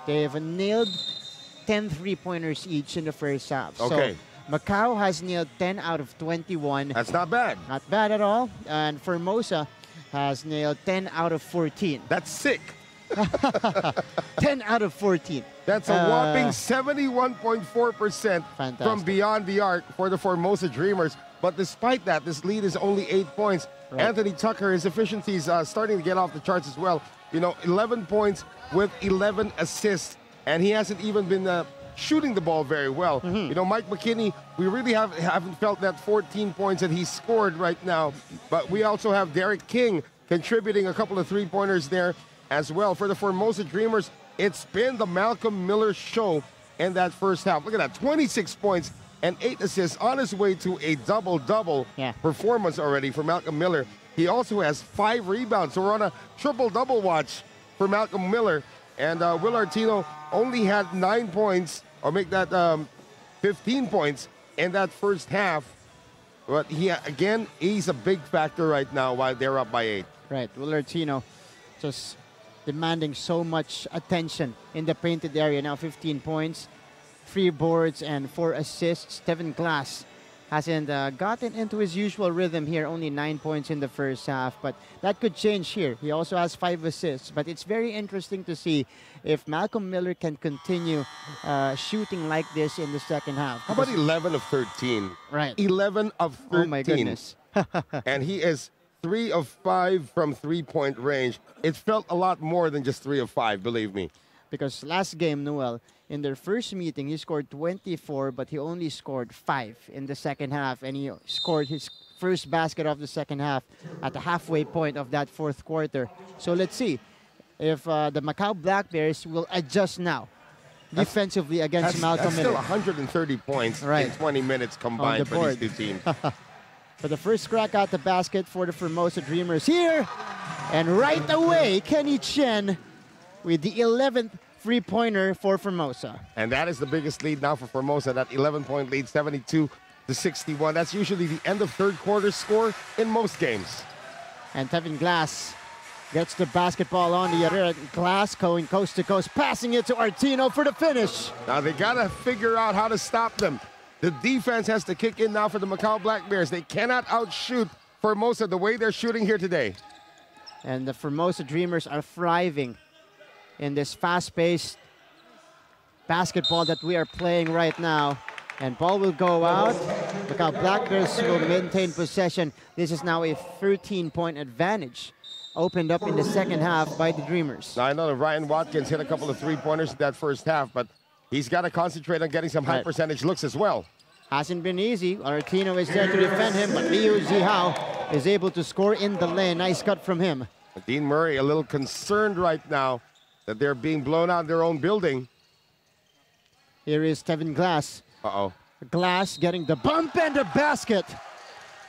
they've nailed 10 3-pointers each in the first half. Okay. So Macau has nailed 10 out of 21. That's not bad. Not bad at all. And Formosa has nailed 10 out of 14. That's sick. 10 out of 14. That's a whopping 71.4% from beyond the arc for the Formosa Dreamers. But despite that, this lead is only 8 points. Right. Anthony Tucker, his efficiency is starting to get off the charts as well. You know, 11 points with 11 assists. And he hasn't even been shooting the ball very well. You know, Mike McKinney, we really haven't felt that 14 points that he scored right now. But we also have Derek King contributing a couple of 3-pointers there as well. For the Formosa Dreamers, it's been the Malcolm Miller show in that first half. Look at that, 26 points and 8 assists, on his way to a double-double performance already for Malcolm Miller. He also has 5 rebounds, so we're on a triple-double watch for Malcolm Miller. And Will Artino only had 9 points, or make that 15 points in that first half. But he's a big factor right now while they're up by 8. Right, Will Artino just demanding so much attention in the painted area. Now 15 points, 3 boards, and 4 assists. Tevin Glass hasn't gotten into his usual rhythm here, only 9 points in the first half, but that could change here. He also has 5 assists, but it's very interesting to see if Malcolm Miller can continue shooting like this in the second half. How about 11 of 13? Right. 11 of 13. Oh my goodness. And he is 3 of 5 from 3-point range. It felt a lot more than just 3 of 5, believe me. Because last game, Noel, in their first meeting, he scored 24, but he only scored 5 in the second half. And he scored his first basket of the second half at the halfway point of that fourth quarter. So let's see if the Macau Black Bears will adjust now defensively against Malcolm Miller. Still 130 points in 20 minutes combined for these two teams. But the first crack at the basket for the Formosa Dreamers here. And right away, Kenny Chen with the 11th 3-pointer for Formosa. And that is the biggest lead now for Formosa, that 11-point lead, 72-61. That's usually the end of third quarter score in most games. And Tevin Glass gets the basketball on the other end. Glass going coast to coast, passing it to Artino for the finish. Now they got to figure out how to stop them. The defense has to kick in now for the Macau Black Bears. They cannot outshoot Formosa the way they're shooting here today. And the Formosa Dreamers are thriving in this fast-paced basketball that we are playing right now. And ball will go out. Macau Black Bears will maintain possession. This is now a 13-point advantage opened up in the second half by the Dreamers. Now I know that Ryan Watkins hit a couple of 3-pointers in that first half, but he's got to concentrate on getting some high percentage looks as well. Hasn't been easy. Artino is there to defend him, but Liu Zihao is able to score in the lane. Nice cut from him. Dean Murray a little concerned right now that they're being blown out in their own building. Here is Tevin Glass. Uh-oh. Glass getting the bump and the basket.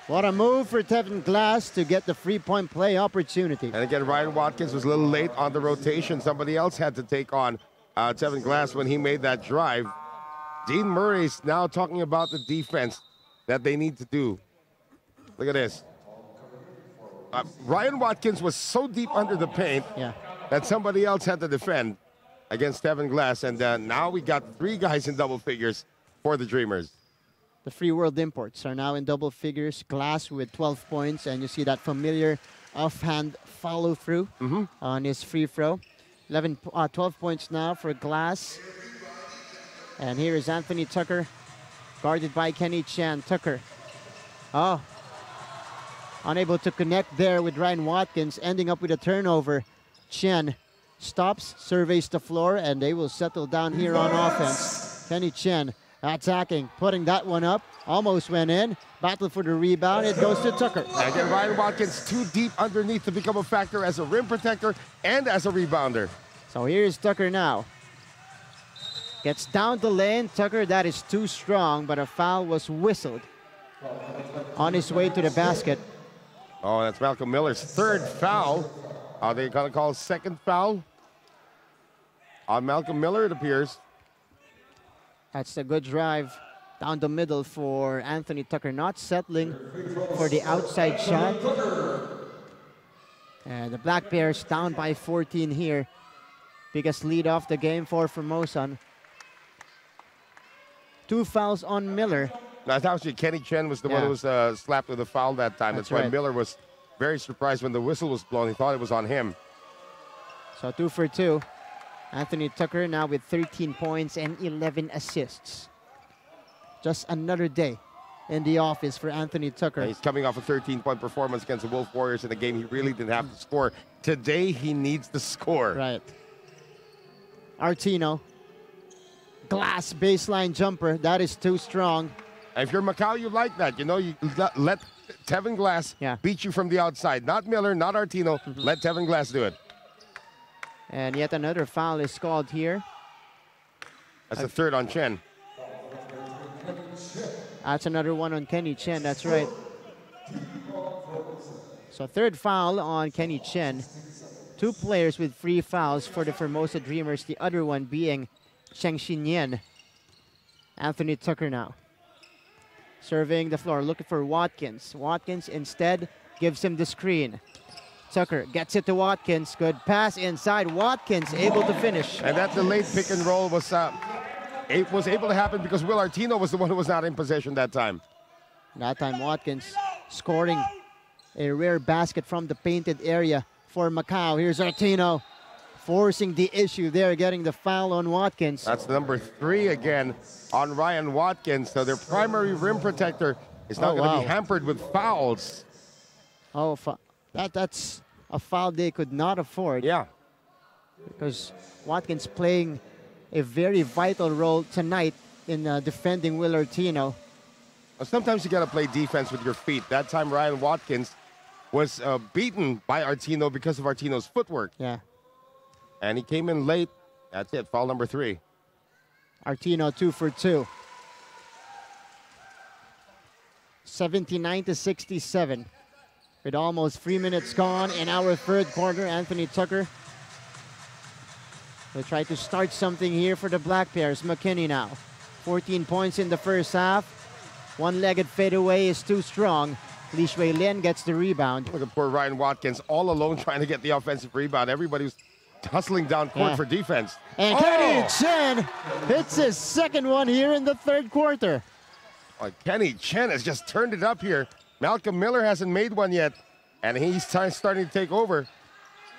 What a move for Tevin Glass to get the 3-point play opportunity. And again, Ryan Watkins was a little late on the rotation. Somebody else had to take on Tevin Glass when he made that drive. Dean Murray's now talking about the defense that they need to do. Look at this. Ryan Watkins was so deep under the paint that somebody else had to defend against Tevin Glass. And now we got 3 guys in double figures for the Dreamers. The Free World Imports are now in double figures. Glass with 12 points. And you see that familiar offhand follow-through on his free throw. 12 points now for Glass. And here is Anthony Tucker, guarded by Kenny Chan. Tucker, unable to connect there with Ryan Watkins, ending up with a turnover. Chen stops, surveys the floor, and they will settle down here on offense. Kenny Chen attacking, putting that one up. Almost went in. Battle for the rebound. It goes to Tucker. And again, Ryan Watkins too deep underneath to become a factor as a rim protector and as a rebounder. So here's Tucker now. Gets down the lane. Tucker, that is too strong, but a foul was whistled on his way to the basket. Oh, that's Malcolm Miller's third foul. Are they going to call a second foul on Malcolm Miller, it appears? That's a good drive down the middle for Anthony Tucker, not settling for the outside shot. And the Black Bears down by 14 here. Biggest lead off the game for Formosa. 2 fouls on Miller. Now, actually, Kenny Chen was the one who was slapped with a foul that time. That's why right. Miller was very surprised when the whistle was blown. He thought it was on him. So 2 for 2. Anthony Tucker now with 13 points and 11 assists. Just another day in the office for Anthony Tucker. And he's coming off a 13-point performance against the Wolf Warriors in a game he really didn't have to score. Today, he needs to score. Right. Artino. Glass baseline jumper. That is too strong. If you're Macau, you like that. You know, you let Tevin Glass beat you from the outside. Not Miller, not Artino. Let Tevin Glass do it. And yet another foul is called here. That's the third on Chen. That's another one on Kenny Chen. That's right. So third foul on Kenny Chen. 2 players with 3 fouls for the Formosa Dreamers. The other one being Cheng Xinyan. Anthony Tucker now. Surveying the floor, looking for Watkins. Watkins instead gives him the screen. Tucker gets it to Watkins. Good pass inside. Watkins able to finish. And that delayed pick and roll was able to happen because Will Artino was the one who was not in possession that time. That time Watkins scoring a rare basket from the painted area for Macau. Here's Artino forcing the issue there, getting the foul on Watkins. That's number 3 again on Ryan Watkins. So their primary rim protector is now going to be hampered with fouls. Oh, that's a foul they could not afford. Yeah. Because Watkins playing a very vital role tonight in defending Will Artino. Well, sometimes you got to play defense with your feet. That time Ryan Watkins was beaten by Artino because of Artino's footwork. Yeah. And he came in late. That's it, foul number 3. Artino 2 for 2. 79-67. With almost 3 minutes gone in our third quarter, Anthony Tucker will try to start something here for the Black Bears. McKinney now. 14 points in the first half. One-legged fadeaway is too strong. Li Shui Lin gets the rebound. Look at poor Ryan Watkins all alone trying to get the offensive rebound. Everybody's hustling down court for defense. And Kenny Chen hits his second one here in the third quarter. Kenny Chen has just turned it up here. Malcolm Miller hasn't made one yet, and he's starting to take over.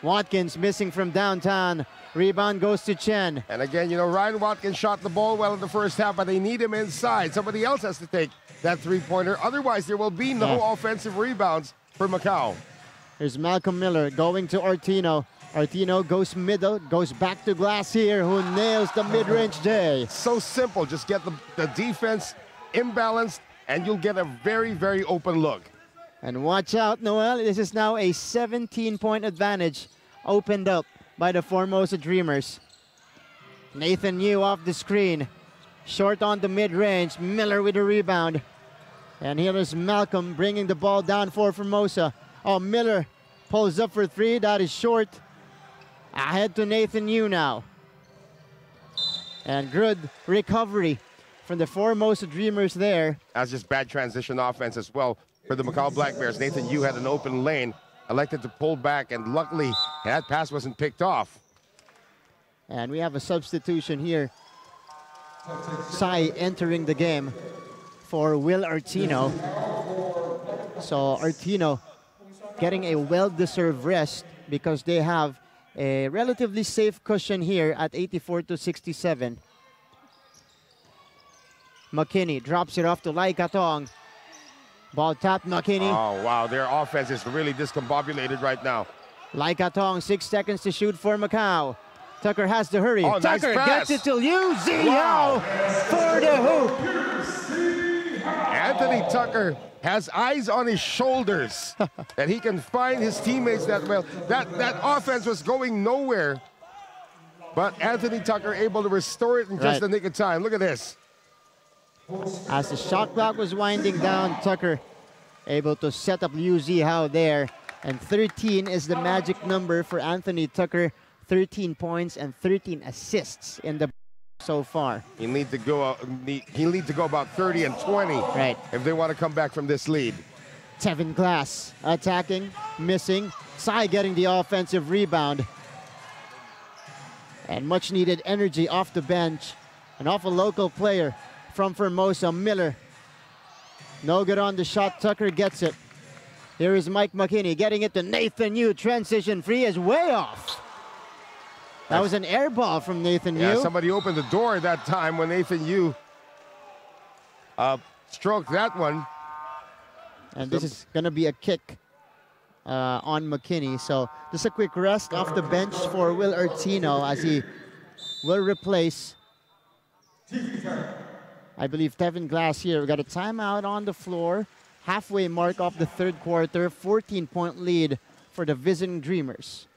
Watkins missing from downtown. Rebound goes to Chen. And again, you know, Ryan Watkins shot the ball well in the first half, but they need him inside. Somebody else has to take that three-pointer. Otherwise, there will be no offensive rebounds for Macau. Here's Malcolm Miller going to Artino. Artino goes middle, goes back to Glass here, who nails the mid-range J. So simple. Just get the defense imbalanced, and you'll get a very, very open look. And watch out, Noel. This is now a 17-point advantage opened up by the Formosa Dreamers. Nathan Yu off the screen. Short on the mid-range. Miller with a rebound. And here is Malcolm bringing the ball down for Formosa. Oh, Miller pulls up for three. That is short. Ahead to Nathan Yu now. And good recovery from the Formosa Dreamers there. That's just bad transition offense as well for the Macau Black Bears. Nathan Yu had an open lane, elected to pull back, and luckily that pass wasn't picked off. And we have a substitution here. Sai entering the game for Will Artino. So Artino getting a well-deserved rest because they have a relatively safe cushion here at 84-67. McKinney drops it off to Lai Katong. Ball tapped McKinney. Oh, wow. Their offense is really discombobulated right now. Lai Katong, 6 seconds to shoot for Macau. Tucker has to hurry. Oh, nice Tucker pass. gets it to Liu Ziyao Wow. for the hoop. Anthony Tucker has eyes on his shoulders that he can find his teammates that well. That offense was going nowhere, but Anthony Tucker able to restore it in just the nick of time. Look at this. As the shot clock was winding down, Tucker able to set up Liu Ziyao there. And 13 is the magic number for Anthony Tucker. 13 points and 13 assists in the so far. He'll need to go. He'll need to go about 30 and 20. Right. If they want to come back from this lead. Tevin Glass attacking, missing. Sai getting the offensive rebound. And much needed energy off the bench. And off a local player from Formosa, Miller. No good on the shot. Tucker gets it. Here is Mike McKinney getting it to Nathan Yu. Transition free is way off. That was an air ball from Nathan Yu. Yeah, somebody opened the door that time when Nathan Yu stroked that one. And this is going to be a kick on McKinney. So just a quick rest off the bench for Will Artino as he will replace, I believe, Tevin Glass here. We got a timeout on the floor. Halfway mark of the third quarter. 14-point lead for the visiting Dreamers.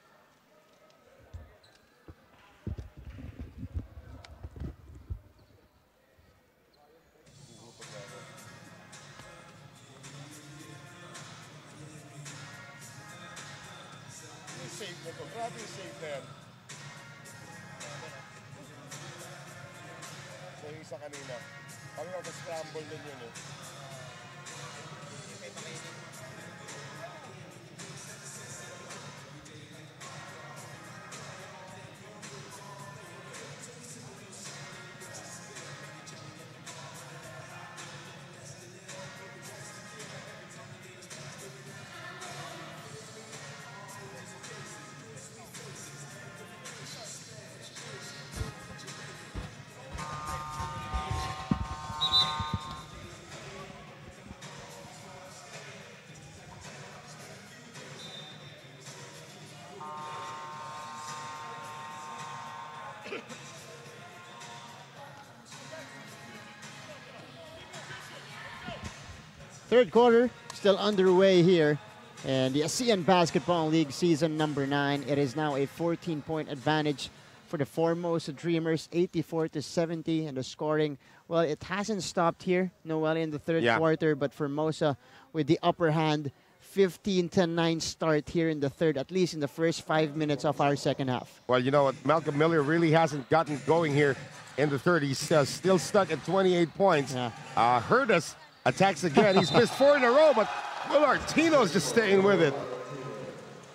Third quarter still underway here. And the Asean Basketball League season number 9. It is now a 14-point advantage for the Formosa Dreamers, 84-70. And the scoring, well, it hasn't stopped here, Noel, in the third quarter. But Formosa with the upper hand, 15-9 start here in the third, at least in the first 5 minutes of our second half. Well, you know what? Malcolm Miller really hasn't gotten going here in the third. He's still stuck at 28 points. Hurtus attacks again. He's missed 4 in a row, but Will Artino's just staying with it.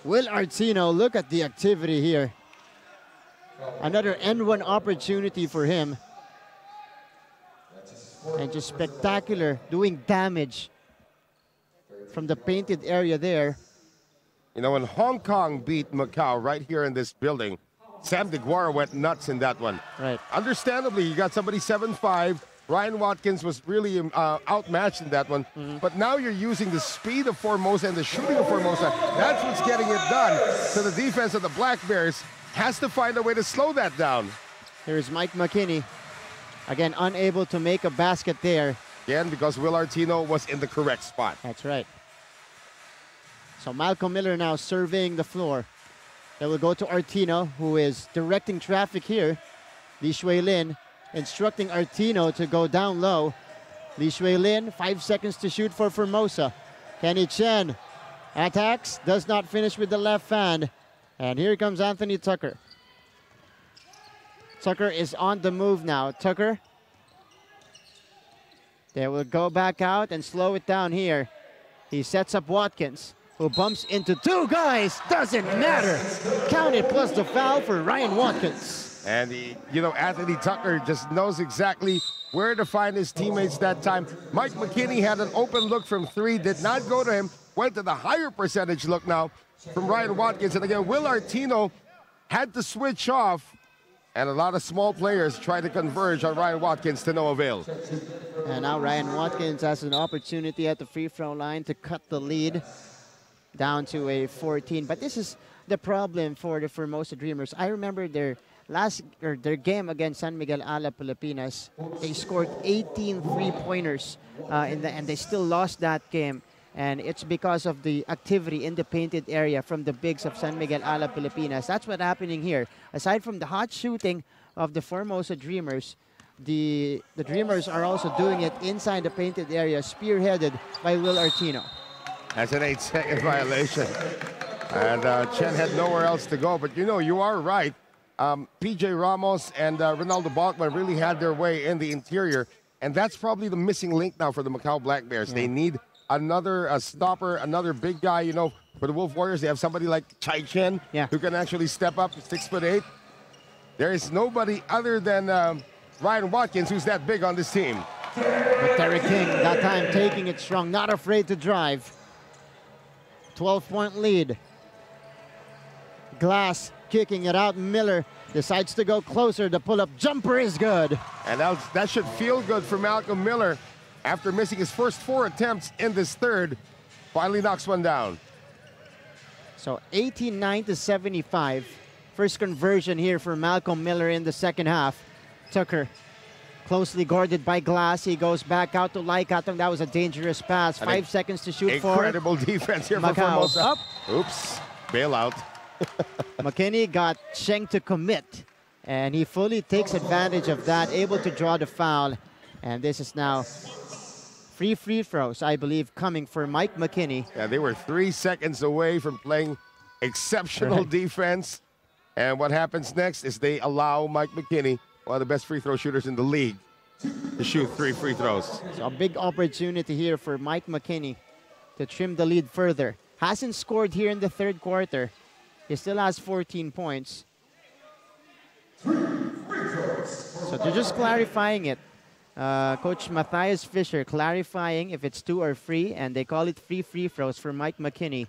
Will Artino, look at the activity here. Another N1 opportunity for him. And just spectacular, doing damage from the painted area there. You know, when Hong Kong beat Macau right here in this building, Sam DeGuara went nuts in that one. Right. Understandably, you got somebody 7'5". Ryan Watkins was really outmatched in that one. But now you're using the speed of Formosa and the shooting of Formosa. That's what's getting it done. So the defense of the Black Bears has to find a way to slow that down. Here's Mike McKinney. Again, unable to make a basket there. Again, because Will Artino was in the correct spot. That's right. So Malcolm Miller now surveying the floor. They will go to Artino, who is directing traffic here. Li Shui Lin instructing Artino to go down low. Li Shui Lin, 5 seconds to shoot for Formosa. Kenny Chen attacks, does not finish with the left hand. And here comes Anthony Tucker. Tucker is on the move now. Tucker, they will go back out and slow it down here. He sets up Watkins, who bumps into 2 guys. Doesn't matter. Count it plus the foul for Ryan Watkins. And, you know, Anthony Tucker just knows exactly where to find his teammates that time. Mike McKinney had an open look from 3, did not go to him, went to the higher percentage look now from Ryan Watkins. And again, Will Artino had to switch off, and a lot of small players tried to converge on Ryan Watkins to no avail. And now Ryan Watkins has an opportunity at the free throw line to cut the lead down to a 14. But this is the problem for the Formosa Dreamers. I remember their their game against San Miguel Ala Pilipinas, they scored 18 3-pointers and they still lost that game. And it's because of the activity in the painted area from the bigs of San Miguel Ala Pilipinas. That's what's happening here. Aside from the hot shooting of the Formosa Dreamers, the Dreamers are also doing it inside the painted area, spearheaded by Will Artino. That's an 8-second violation. And Chen had nowhere else to go. But, you are right. PJ Ramos and Ronaldo Balkman really had their way in the interior. And that's probably the missing link now for the Macau Black Bears. They need another stopper, another big guy. For the Wolf Warriors, they have somebody like Chai Chen who can actually step up to 6'8". There is nobody other than Ryan Watkins who's that big on this team. But Terry King, that time taking it strong, not afraid to drive. 12-point lead. Glass kicking it out. Miller decides to go closer. The pull-up jumper is good. And that should feel good for Malcolm Miller. After missing his first 4 attempts in this third, finally knocks one down. So 89-75. First conversion here for Malcolm Miller in the second half. Tucker closely guarded by Glass. He goes back out to Laikatong. That was a dangerous pass. 5 seconds to shoot for. Incredible defense here Macau. for Formosa. Up. Oops, bailout. McKinney got Cheng to commit, and he fully takes advantage of that, able to draw the foul. And this is now free throws, I believe, coming for Mike McKinney. Yeah, they were 3 seconds away from playing exceptional defense. And what happens next is they allow Mike McKinney, one of the best free throw shooters in the league, to shoot 3 free throws. So a big opportunity here for Mike McKinney to trim the lead further. Hasn't scored here in the third quarter. He still has 14 points. So they're just clarifying it. Coach Matthias Fisher clarifying if it's 2 or 3, and they call it 3 free throws for Mike McKinney.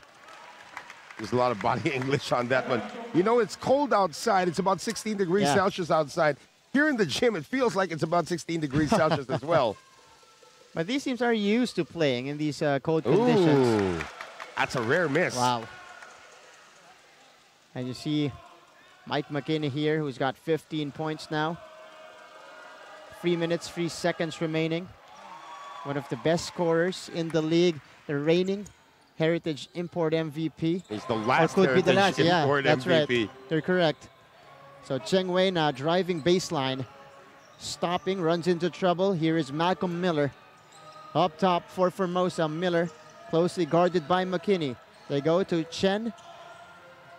There's a lot of body English on that one. It's cold outside. It's about 16 degrees Celsius outside. Here in the gym, it feels like it's about 16 degrees Celsius as well. But these teams are used to playing in these cold conditions. That's a rare miss. Wow. And you see Mike McKinney here, who's got 15 points now. 3 minutes, 3 seconds remaining. One of the best scorers in the league. The reigning Heritage Import MVP. He's the last could Heritage be the last. Import that's MVP. Right. They're correct. So Cheng Wei now driving baseline. Stopping, runs into trouble. Here is Malcolm Miller. Up top for Formosa. Miller closely guarded by McKinney. They go to Chen,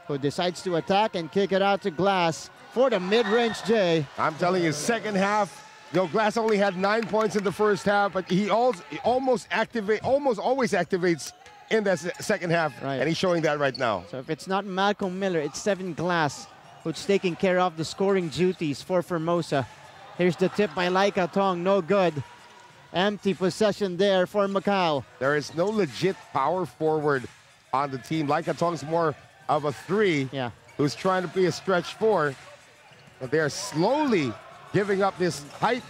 who decides to attack and kick it out to Glass for the mid-range J. I'm telling you, second half, Glass only had 9 points in the first half, but he almost always activates in that second half, and he's showing that right now. So if it's not Malcolm Miller, it's Seven Glass who's taking care of the scoring duties for Formosa. Here's the tip by Laikatong, no good. Empty possession there for Macau. There is no legit power forward on the team. Laikatong's more of a 3 who's trying to be a stretch 4. But they are slowly giving up this height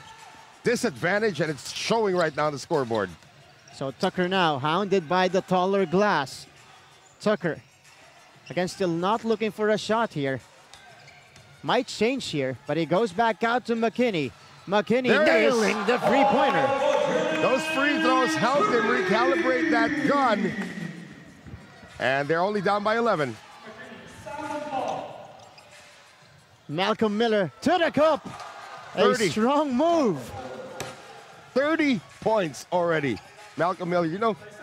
disadvantage, and it's showing right now on the scoreboard. So Tucker now hounded by the taller Glass. Tucker, again, still not looking for a shot here. Might change here, but he goes back out to McKinney. McKinney nailing the three-pointer. Those free throws helped him recalibrate that gun. And they're only down by 11. Malcolm Miller to the cup. 30. A strong move. 30 points already. Malcolm Miller,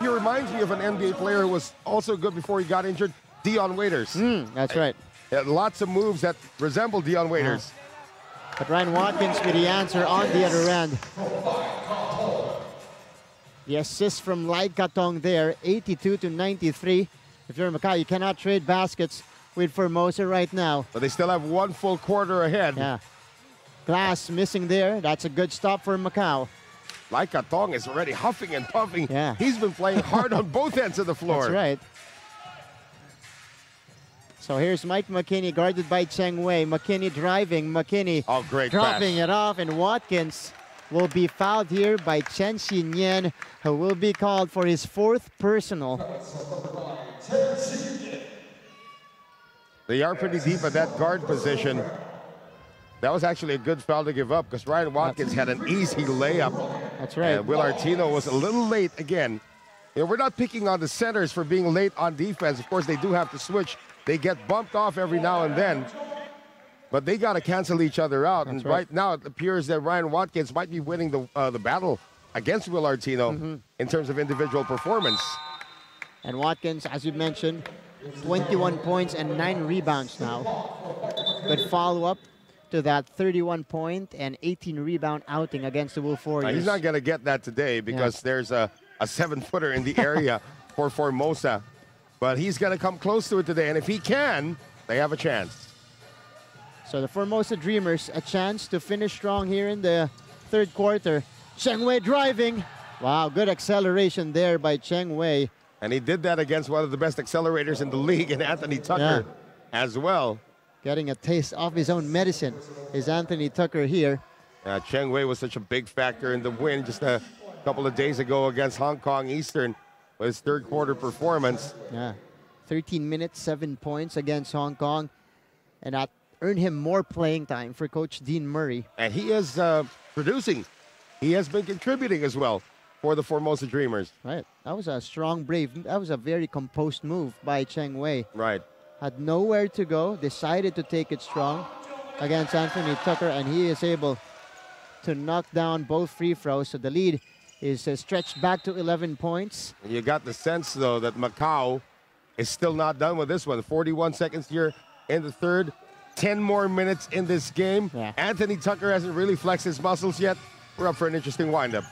he reminds me of an NBA player who was also good before he got injured, Dion Waiters. That's right. He had lots of moves that resemble Dion Waiters. But Ryan Watkins with the answer on the other end. The assist from Laikatong there, 82-93. If you're Macau, you cannot trade baskets with Formosa right now. But they still have 1 full quarter ahead. Yeah. Glass missing there. That's a good stop for Macau. Laikatong is already huffing and puffing. Yeah. He's been playing hard on both ends of the floor. That's right. So here's Mike McKinney guarded by Cheng Wei. McKinney driving. McKinney great dropping pass. it off. And Watkins will be fouled here by Chen Xin-Yen, who will be called for his 4th personal. They are pretty deep at that guard position. That was actually a good foul to give up because Ryan Watkins had an easy layup. That's right. And Will Artino was a little late again. You know, we're not picking on the centers for being late on defense. Of course, they do have to switch. They get bumped off every now and then. But they got to cancel each other out. That's and right now, it appears that Ryan Watkins might be winning the battle against Will Artino in terms of individual performance. And Watkins, as you mentioned, 21 points and 9 rebounds now. Good follow-up to that 31-point and 18-rebound outing against the Wolf Warriors. He's not going to get that today because there's a 7-footer in the area for Formosa. But he's going to come close to it today. And if he can, they have a chance. So the Formosa Dreamers, a chance to finish strong here in the third quarter. Cheng Wei driving. Wow, good acceleration there by Cheng Wei. And he did that against one of the best accelerators in the league, and Anthony Tucker as well. Getting a taste of his own medicine is Anthony Tucker here. Cheng Wei was such a big factor in the win just a couple of days ago against Hong Kong Eastern with his third quarter performance. Yeah, 13 minutes, 7 points against Hong Kong. And that earned him more playing time for Coach Dean Murray. And he is producing. He has been contributing as well for the Formosa Dreamers. Right. That was a strong, brave, that was a very composed move by Cheng Wei. Right. Had nowhere to go, decided to take it strong against Anthony Tucker, and he is able to knock down both free throws. So the lead is stretched back to 11 points. And you got the sense, though, that Macau is still not done with this one. 41 seconds here in the third. 10 more minutes in this game. Yeah. Anthony Tucker hasn't really flexed his muscles yet. We're up for an interesting windup.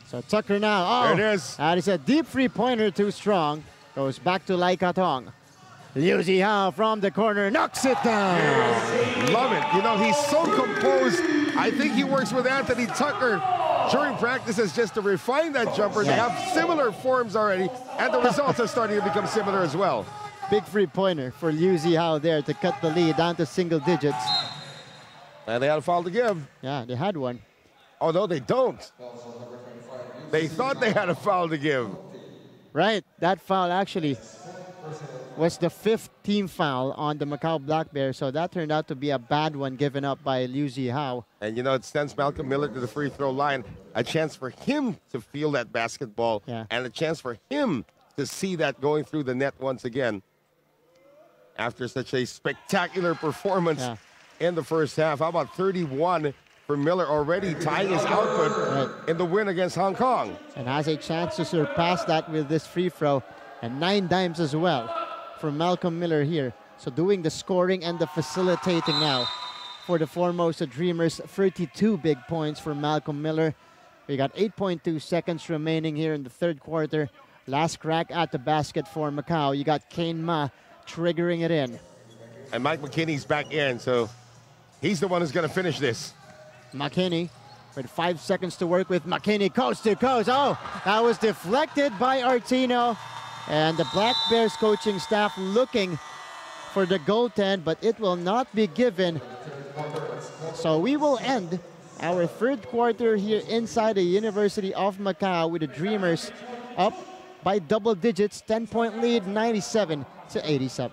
So Tucker now. Oh, there it is. That is a deep three-pointer, too strong. Goes back to Lai Katong. Liu Zihao from the corner knocks it down. Love it. You know, he's so composed. I think he works with Anthony Tucker during practices just to refine that jumper. They have similar forms already, and the results are starting to become similar as well. Big three-pointer for Liu Zihao there to cut the lead down to single digits. And they had a foul to give. Yeah, they had one. Oh, no, they don't. They thought they had a foul to give. Right. That foul actually was the 5th team foul on the Macau Black Bears, so that turned out to be a bad one given up by Liu Zihao. And, you know, it sends Malcolm Miller to the free throw line. A chance for him to feel that basketball and a chance for him to see that going through the net once again after such a spectacular performance in the first half. How about 31 for Miller, already tying his output in the win against Hong Kong. And has a chance to surpass that with this free throw. And 9 dimes as well for Malcolm Miller here. So doing the scoring and the facilitating now for the Formosa Dreamers. 32 big points for Malcolm Miller. We got 8.2 seconds remaining here in the third quarter. Last crack at the basket for Macau. You got Kane Ma triggering it in. And Mike McKinney's back in, so he's the one who's going to finish this. McKinney with 5 seconds to work with. McKinney coast to coast. Oh, that was deflected by Artino. And the Black Bears coaching staff looking for the goaltend, but it will not be given. So we will end our third quarter here inside the University of Macau with the Dreamers up by double digits, 10-point lead, 97-87.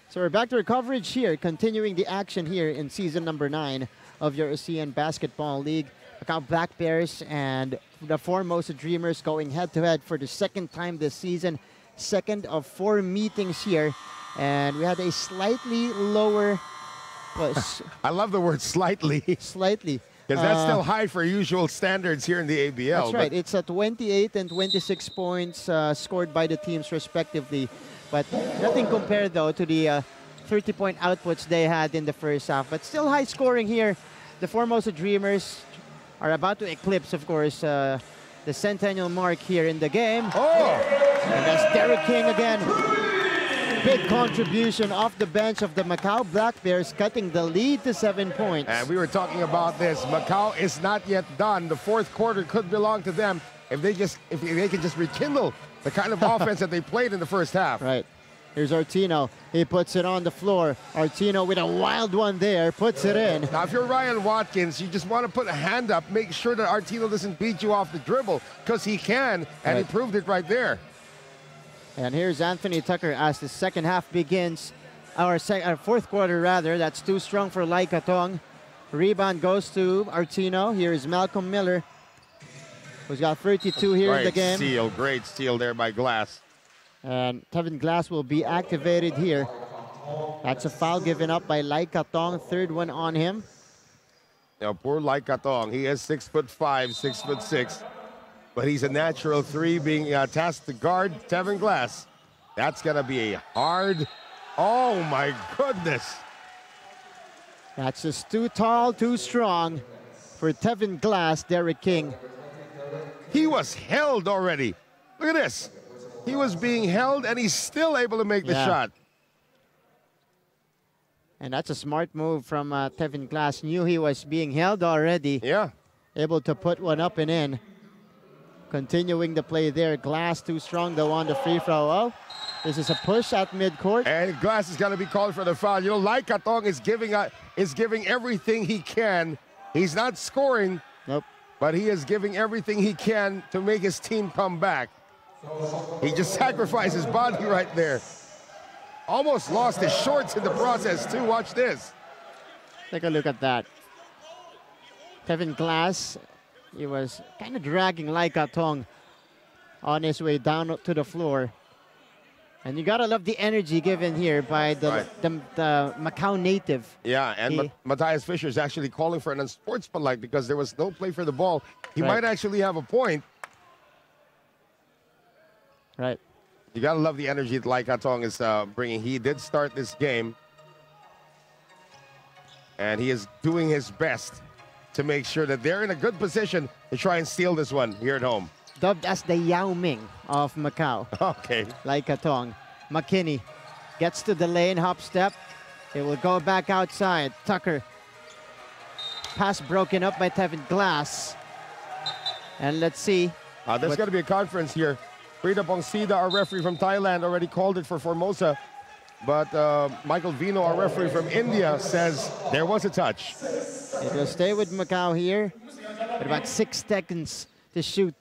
So we're back to our coverage here, continuing the action here in season number 9 of your Asean Basketball League. Macau Black Bears and the Formosa Dreamers going head-to-head for the second time this season. Second of 4 meetings here. And we had a slightly lower... Well, I love the word slightly. Slightly. Because that's still high for usual standards here in the ABL. That's right. It's 28 and 26 points scored by the teams respectively. But nothing compared, though, to the 30-point outputs they had in the first half. But still high scoring here. The Formosa Dreamers are about to eclipse, of course, the centennial mark here in the game. Oh! And that's Derek King again. Big contribution off the bench of the Macau Black Bears, cutting the lead to 7 points. And we were talking about this. Macau is not yet done. The fourth quarter could belong to them if they can just rekindle the kind of offense that they played in the first half. Right. Here's Artino. He puts it on the floor. Artino with a wild one there, puts it in. Now, if you're Ryan Watkins, you just want to put a hand up, make sure that Artino doesn't beat you off the dribble, because he can, and he proved it right there. And here's Anthony Tucker as the second half begins. Our fourth quarter, rather. That's too strong for Lai Katong. Rebound goes to Artino. Here is Malcolm Miller, who's got 32 here in the game. Great steal there by Glass. And Tevin Glass will be activated here. That's a foul given up by Lai Katong. Third one on him. Now, poor Lai Katong. He is 6'5", 6'6", but he's a natural 3, being tasked to guard Tevin Glass. That's going to be a hard... Oh, my goodness. That's just too tall, too strong for Tevin Glass, Derek King. He was held already. Look at this. He was being held, and he's still able to make the shot. And that's a smart move from Tevin Glass. Knew he was being held already. Yeah. Able to put one up and in. Continuing the play there. Glass too strong, though, on the free throw. Oh, this is a push at midcourt. And Glass is going to be called for the foul. You know, Lai Katong is giving everything he can. He's not scoring. Nope. But he is giving everything he can to make his team come back. He just sacrificed his body right there. Almost lost his shorts in the process, too. Watch this. Take a look at that. Tevin Glass, he was kind of dragging Lai Katong on his way down to the floor. And you gotta love the energy given here by the Macau native. Yeah, and Matthias Fisher is actually calling for an unsportsmanlike because there was no play for the ball. He might actually have a point. Right. You got to love the energy that Lai Katong is bringing. He did start this game, and he is doing his best to make sure that they're in a good position to try and steal this one here at home. Dubbed as the Yao Ming of Macau. Okay. Lai Katong. McKinney gets to the lane, hop step. It will go back outside. Tucker. Pass broken up by Tevin Glass. And let's see. There's going to be a conference here. Frida Pongsida, our referee from Thailand, already called it for Formosa. But Michael Vino, our referee from India, says there was a touch. It will stay with Macau here. With about 6 seconds to shoot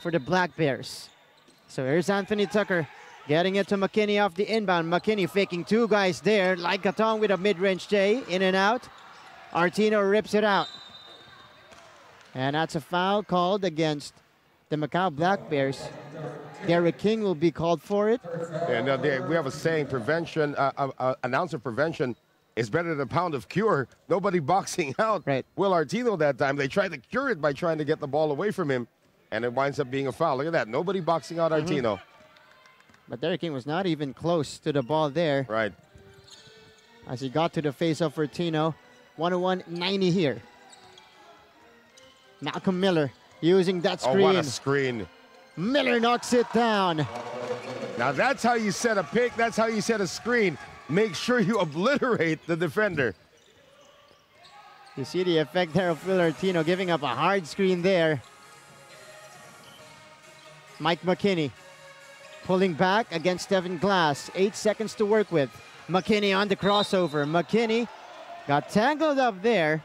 for the Black Bears. So here's Anthony Tucker getting it to McKinney off the inbound. McKinney faking 2 guys there. Lai Katong with a mid-range J, in and out. Artino rips it out. And that's a foul called against the Macau Black Bears. Derek King will be called for it. And we have a saying, prevention, an ounce of prevention is better than a pound of cure. Nobody boxing out. Right. Will Artino that time. They tried to cure it by trying to get the ball away from him, and it winds up being a foul. Look at that. Nobody boxing out Artino. But Derek King was not even close to the ball there. Right. As he got to the face of Artino. 101-90 here. Malcolm Miller using that screen. Oh, what a screen. Miller knocks it down. Now that's how you set a pick. That's how you set a screen. Make sure you obliterate the defender. You see the effect there of Phil Artino giving up a hard screen there. Mike McKinney pulling back against Tevin Glass. 8 seconds to work with. McKinney on the crossover. McKinney got tangled up there.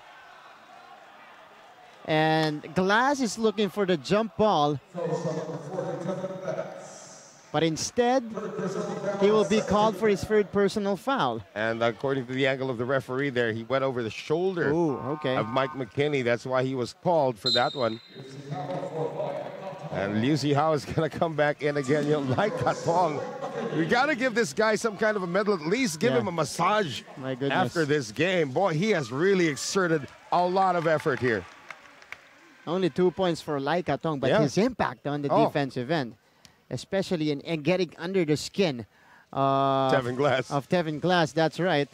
And Glass is looking for the jump ball. But instead, he will be called for his third personal foul. And according to the angle of the referee there, he went over the shoulder of Mike McKinney. That's why he was called for that one. And Liu Zihao is going to come back in again. You know, like Katong, we got to give this guy some kind of a medal. At least give him a massage after this game. Boy, he has really exerted a lot of effort here. Only 2 points for Lai Katong, but his impact on the defensive end, especially in getting under the skin Tevin Glass. That's right.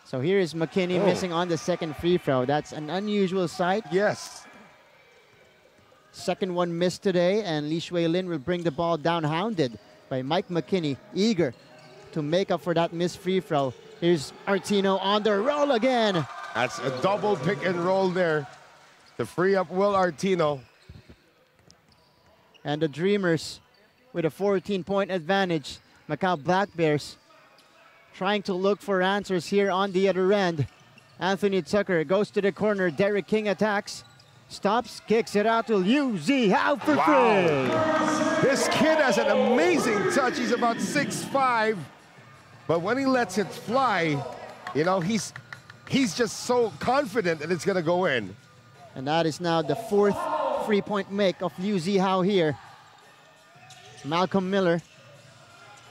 So here is McKinney missing on the second free throw. That's an unusual sight. Yes. Second one missed today, and Lee Shui Lin will bring the ball down, hounded by Mike McKinney, eager to make up for that missed free throw. Here's Artino on the roll again. That's a double pick and roll there to free up Will Artino. And the Dreamers with a 14-point advantage. Macau Black Bears trying to look for answers here on the other end. Anthony Tucker goes to the corner. Derek King attacks. Stops, kicks it out to Liu Zihao for free. This kid has an amazing touch. He's about 6'5", but when he lets it fly, you know, he's just so confident that it's going to go in. And that is now the fourth three-point make of Liu Zihao here. Malcolm Miller,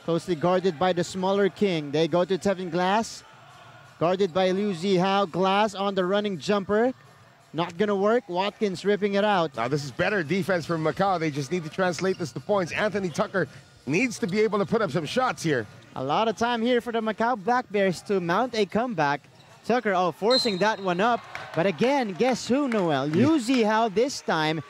closely guarded by the smaller King. They go to Tevin Glass, guarded by Liu Zihao. Glass on the running jumper. Not going to work. Watkins ripping it out. Now, this is better defense from Macau. They just need to translate this to points. Anthony Tucker needs to be able to put up some shots here. A lot of time here for the Macau Black Bears to mount a comeback. Tucker, forcing that one up. But again, guess who, Noel? Liu Zihao this time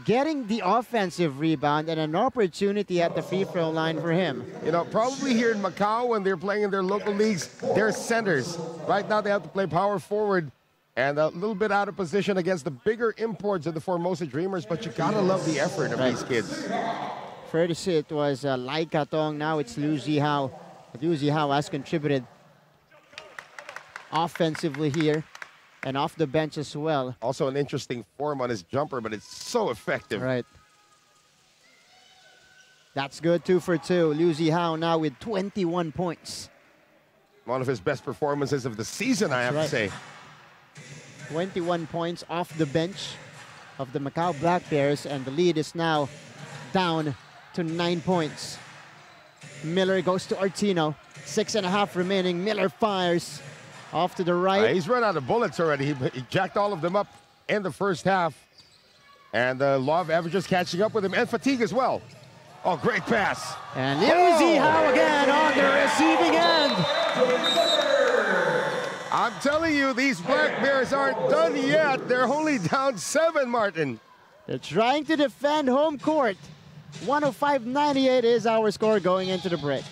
getting the offensive rebound and an opportunity at the free throw line for him. You know, probably here in Macau, when they're playing in their local leagues, they're centers. Right now, they have to play power forward and a little bit out of position against the bigger imports of the Formosa Dreamers, but you gotta love the effort of these kids. First it was Lai Katong, now it's Liu Zihao. Liu Zihao has contributed offensively here and off the bench as well. Also an interesting form on his jumper, but it's so effective. Right. That's good, 2 for 2. Liu Zihao now with 21 points. One of his best performances of the season, I have to say. 21 points off the bench of the Macau Black Bears, and the lead is now down to 9 points. Miller goes to Artino. 6.5 remaining. Miller fires off to the right. He's run out of bullets already. He jacked all of them up in the first half. And the law of averages catching up with him, and fatigue as well. Oh, great pass. And Liu Zihao again on the receiving end. I'm telling you, these Black Bears aren't done yet. They're only down 7, Martin. They're trying to defend home court. 105-98 is our score going into the break.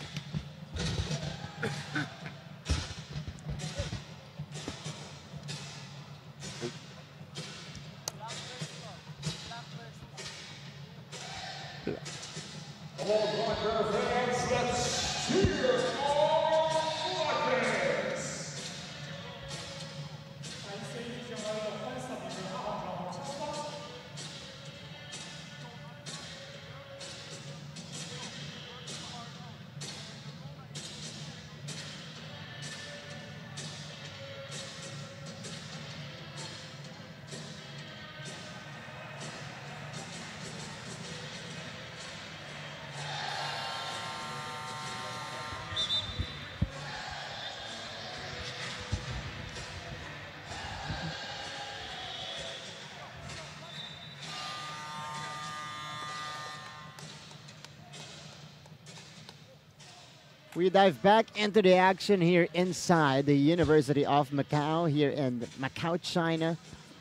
We dive back into the action here inside the University of Macau, here in Macau, China.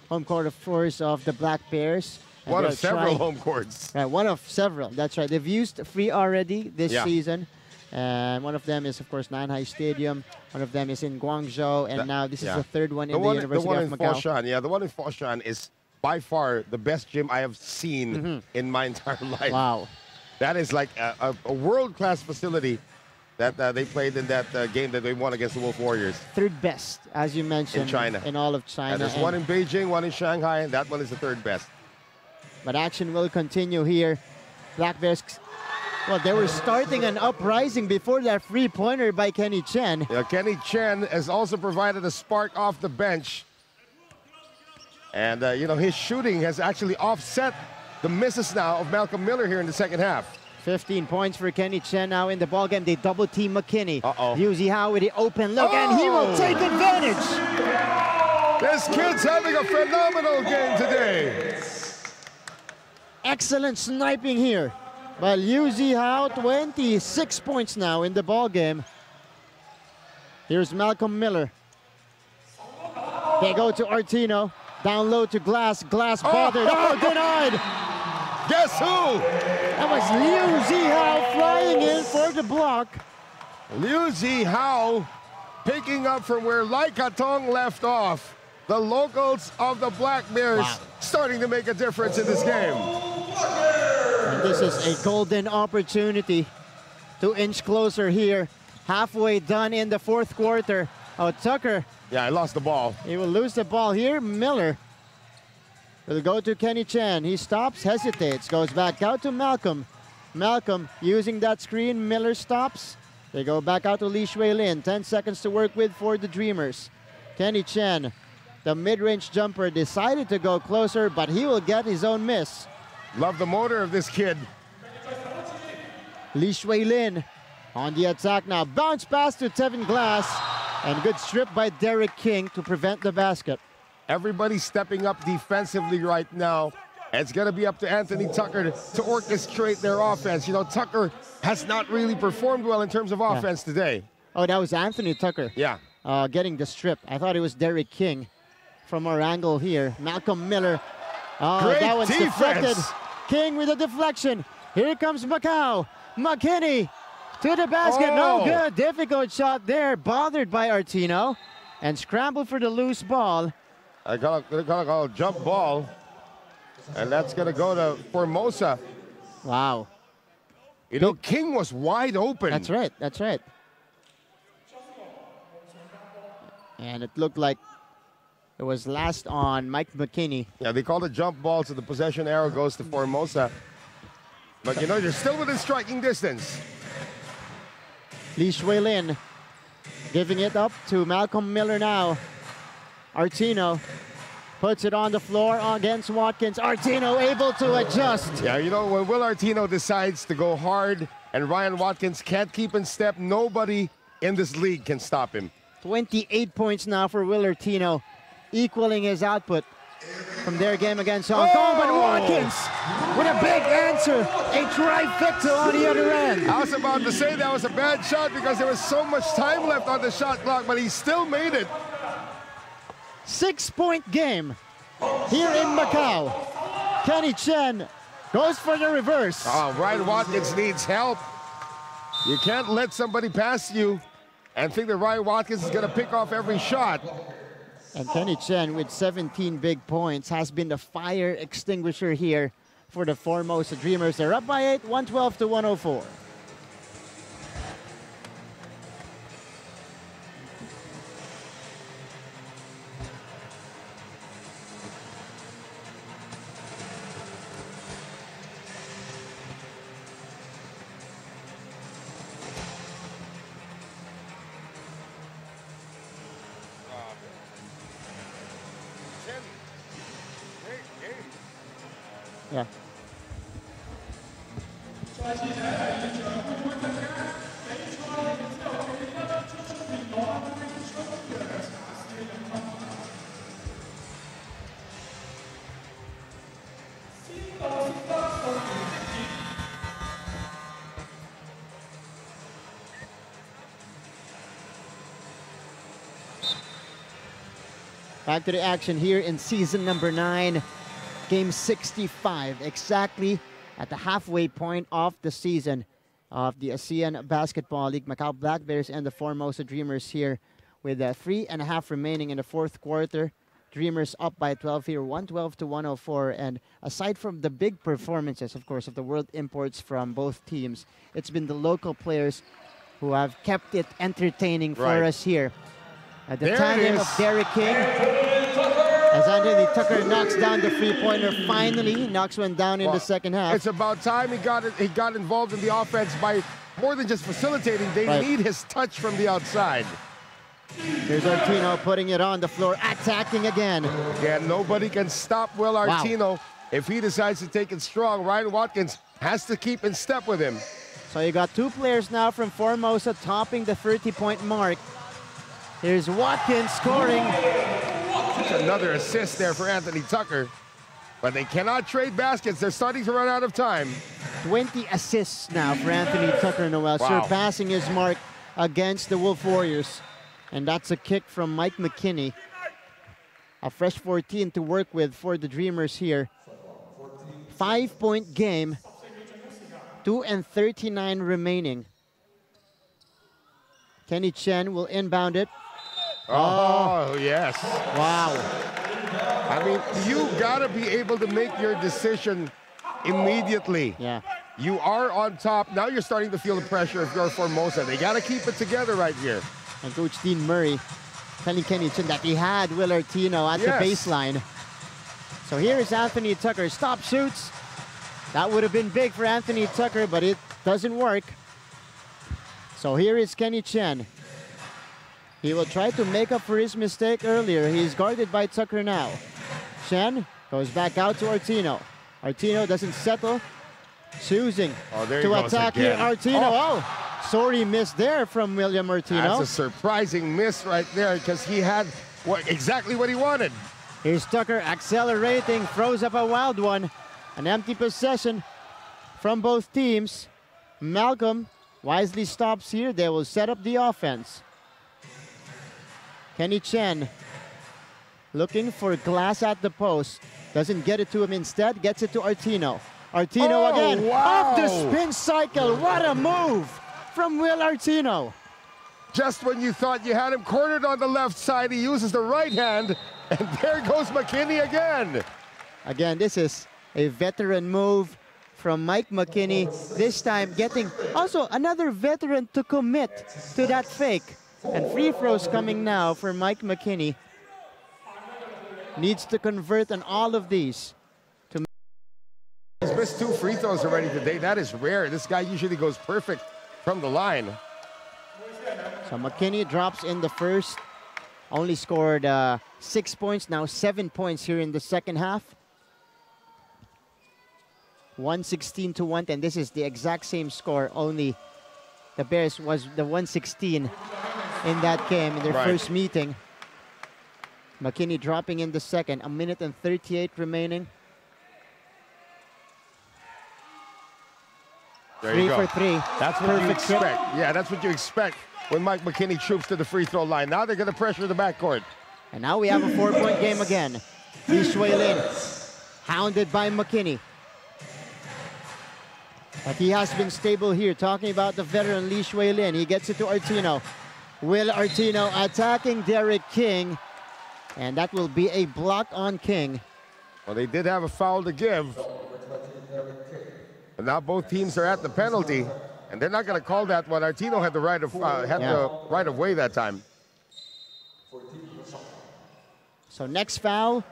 Home court, of course, of the Black Bears. One of several home courts. Right, one of several. That's right. They've used 3 already this season. And one of them is, of course, Nanhai Stadium. One of them is in Guangzhou. And now this is the third one in the University of Macau. Foshan, the one in Foshan is by far the best gym I have seen in my entire life. Wow. That is like a world-class facility that they played in that game that they won against the Wolf Warriors. Third best, as you mentioned, in China. In all of China. And there's one in Beijing, one in Shanghai, and that one is the third best. But action will continue here. Black Bears Well, they were starting an uprising before that three-pointer by Kenny Chen. Yeah, Kenny Chen has also provided a spark off the bench. And, you know, his shooting has actually offset the misses now of Malcolm Miller here in the second half. 15 points for Kenny Chen now in the ballgame. They double-team McKinney. Uh-oh. Howe with the open look, and he will take advantage. This kid's having a phenomenal game today. Excellent sniping here by Howe, 26 points now in the ballgame. Here's Malcolm Miller. They go to Artino. Down low to Glass. Glass bothered. Oh, denied. Guess who? That was Liu Howe flying in for the block. Liu Howe picking up from where Lai Katong left off. The locals of the Black Bears starting to make a difference in this game. And this is a golden opportunity to inch closer here. Halfway done in the fourth quarter. Oh, Tucker. Yeah, I lost the ball. He will lose the ball here. Miller will go to Kenny Chen. He stops, hesitates, goes back out to Malcolm. Malcolm using that screen. Miller stops. They go back out to Lee Shui Lin. 10 seconds to work with for the Dreamers. Kenny Chen, the mid-range jumper, decided to go closer, but he will get his own miss. Love the motor of this kid. Lee Shui Lin on the attack now. Bounce pass to Tevin Glass. And good strip by Derek King to prevent the basket. Everybody's stepping up defensively right now. It's going to be up to Anthony Tucker to orchestrate their offense. You know, Tucker has not really performed well in terms of offense today. Oh, that was Anthony Tucker. Yeah. Getting the strip. I thought it was Derek King from our angle here. Malcolm Miller. Oh, great that one's defense. deflected. King with a deflection. Here comes Macau. McKinney to the basket. No good. Difficult shot there. Bothered by Artino. And scrambled for the loose ball. I got a jump ball. And that's going to go to Formosa. Wow. You know, King was wide open. That's right. That's right. And it looked like it was last on Mike McKinney. Yeah, they called a jump ball, so the possession arrow goes to Formosa. But, you know, you're still within striking distance. Lee Shui Lin giving it up to Malcolm Miller now. Artino puts it on the floor against Watkins. Artino able to adjust. Yeah, you know, when Will Artino decides to go hard and Ryan Watkins can't keep in step, nobody in this league can stop him. 28 points now for Will Artino, equaling his output from their game against Hong Kong. But Watkins with a big answer, a trifecta on the other end. I was about to say that was a bad shot because there was so much time left on the shot clock, but he still made it. 6-point game here in Macau. Kenny Chen goes for the reverse. Oh, Ryan Watkins needs help. You can't let somebody pass you and think that Ryan Watkins is going to pick off every shot. And Kenny Chen with 17 big points has been the fire extinguisher here for the Formosa Dreamers. They're up by 8, 112 to 104. Yeah. Back to the action here in season number 9. Game 65, exactly at the halfway point of the season of the Asean Basketball League. Macau Black Bears and the Formosa Dreamers here with 3.5 remaining in the fourth quarter. Dreamers up by 12 here, 112 to 104. And aside from the big performances, of course, of the world imports from both teams, it's been the local players who have kept it entertaining for us here. The tandem of Derek King As Anthony Tucker knocks down the three-pointer, finally knocks one down in the second half. It's about time he got involved in the offense by more than just facilitating. They need his touch from the outside. Here's Artino putting it on the floor, attacking again. Again, nobody can stop Will Artino if he decides to take it strong. Ryan Watkins has to keep in step with him. So you got two players now from Formosa topping the 30-point mark. Here's Watkins scoring. That's another assist there for Anthony Tucker. But they cannot trade baskets. They're starting to run out of time. 20 assists now for Anthony Tucker, Noel, surpassing his mark against the Wolf Warriors. And that's a kick from Mike McKinney. A fresh 14 to work with for the Dreamers here. 5-point game. 2:39 remaining. Kenny Chen will inbound it. Oh, yes. Wow. I mean, you gotta be able to make your decision immediately. Yeah. You are on top. Now you're starting to feel the pressure if you're Formosa. They gotta keep it together right here. And Coach Dean Murray telling Kenny Chen that he had Will Artino at the baseline. So here is Anthony Tucker. Stop shoots. That would have been big for Anthony Tucker, but it doesn't work. So here is Kenny Chen. He will try to make up for his mistake earlier. He's guarded by Tucker now. Chen goes back out to Artino. Artino doesn't settle. Choosing to attack here. Artino. Sorry miss there from William Artino. That's a surprising miss right there because he had exactly what he wanted. Here's Tucker accelerating, throws up a wild one. An empty possession from both teams. Malcolm wisely stops here. They will set up the offense. Kenny Chen looking for Glass at the post. Doesn't get it to him, instead gets it to Artino. Artino again, off the spin cycle. What a move from Will Artino. Just when you thought you had him cornered on the left side, he uses the right hand, and there goes McKinney again. Again, this is a veteran move from Mike McKinney. This time getting also another veteran to commit to that fake. And free throws coming now for Mike McKinney. Needs to convert on all of these. He's missed 2 free throws already today. That is rare. This guy usually goes perfect from the line. So McKinney drops in the first. Only scored 6 points, now 7 points here in the second half. 116 to 110. This is the exact same score, only the Bears was the 116 in that game in their first meeting. McKinney dropping in the second. 1:38 remaining. There you go. 3 for 3. That's what you expect. Yeah, that's what you expect when Mike McKinney troops to the free throw line. Now they're going to pressure the backcourt. And now we have a 4-point game again. Lee Shui Lin, hounded by McKinney. But he has been stable here. Talking about the veteran Lee Shui Lin. He gets it to Artino. Will Artino attacking Derek King. And that will be a block on King. Well, they did have a foul to give. But now both teams are at the penalty. And they're not going to call that one. Artino had the right of the right of way that time. So next foul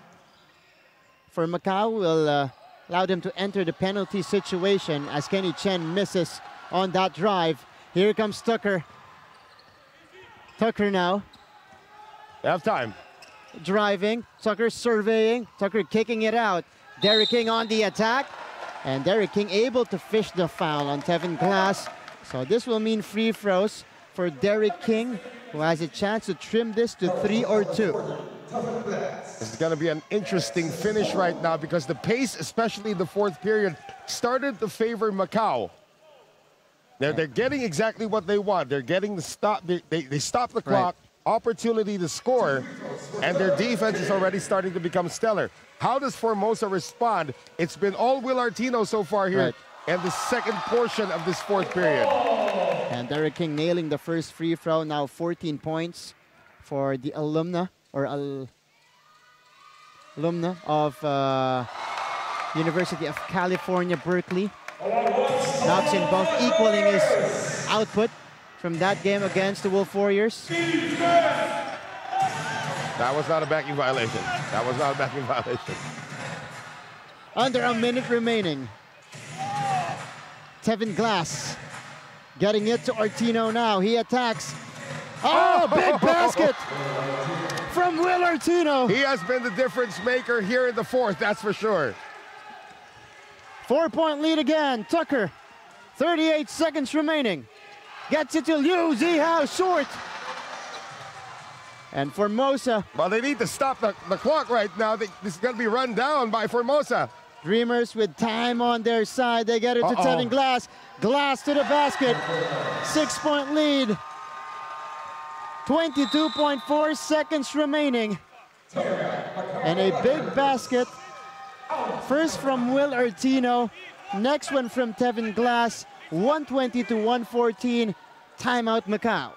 for Macau will allow them to enter the penalty situation as Kenny Chen misses on that drive. Here comes Tucker. Tucker now. Half time. Driving. Tucker surveying. Tucker kicking it out. Derek King on the attack. And Derek King able to fish the foul on Tevin Glass. So this will mean free throws for Derek King, who has a chance to trim this to 3 or 2. This is going to be an interesting finish right now because the pace, especially in the fourth period, started to favor Macau. They're getting exactly what they want. They're getting the stop. They stop the clock, opportunity to score, and their defense is already starting to become stellar. How does Formosa respond? It's been all Will Artino so far here in the second portion of this fourth period. And Derek King nailing the first free throw. Now 14 points for the alumna of University of California, Berkeley. Knocks in both, equaling his output from that game against the Wolf Warriors. That was not a backing violation. That was not a backing violation. Under a minute remaining. Tevin Glass getting it to Artino now. He attacks. Oh, big basket from Will Artino. He has been the difference maker here in the fourth, that's for sure. 4-point lead again. Tucker, 38 seconds remaining. Gets it to Liu Zihao, short. And Formosa. Well, they need to stop the clock right now. This is going to be run down by Formosa. Dreamers with time on their side. They get it to Tevin Glass. Glass to the basket. 6-point lead. 22.4 seconds remaining. And a big basket. First from Will Artino. Next one from Tevin Glass. 120 to 114. Timeout Macau.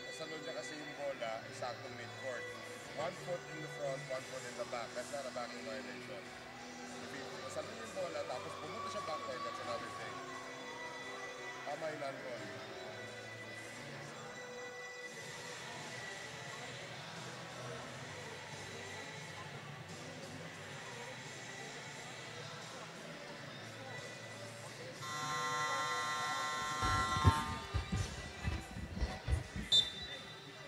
Kasunod niya kasi yung bola, exactly mid-court. 1 foot in the front, 1 foot in the back. That's not a backing violation. If kasunod yung bola, tapos pumunta siya backward, that's another thing. Tama yung non-call.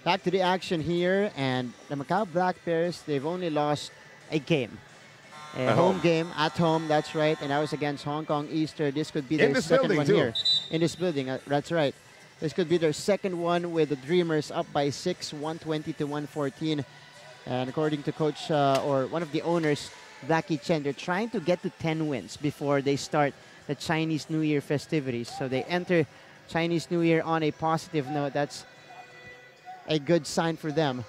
Back to the action here, and the Macau Black Bears, they've only lost a game. A home game at home, that's right, and that was against Hong Kong Easter. This could be their second one here. In this building, that's right. This could be their second one with the Dreamers up by 6, 120 to 114. And according to coach, or one of the owners, Blackie Chen, they're trying to get to 10 wins before they start the Chinese New Year festivities. So they enter Chinese New Year on a positive note. That's a good sign for them.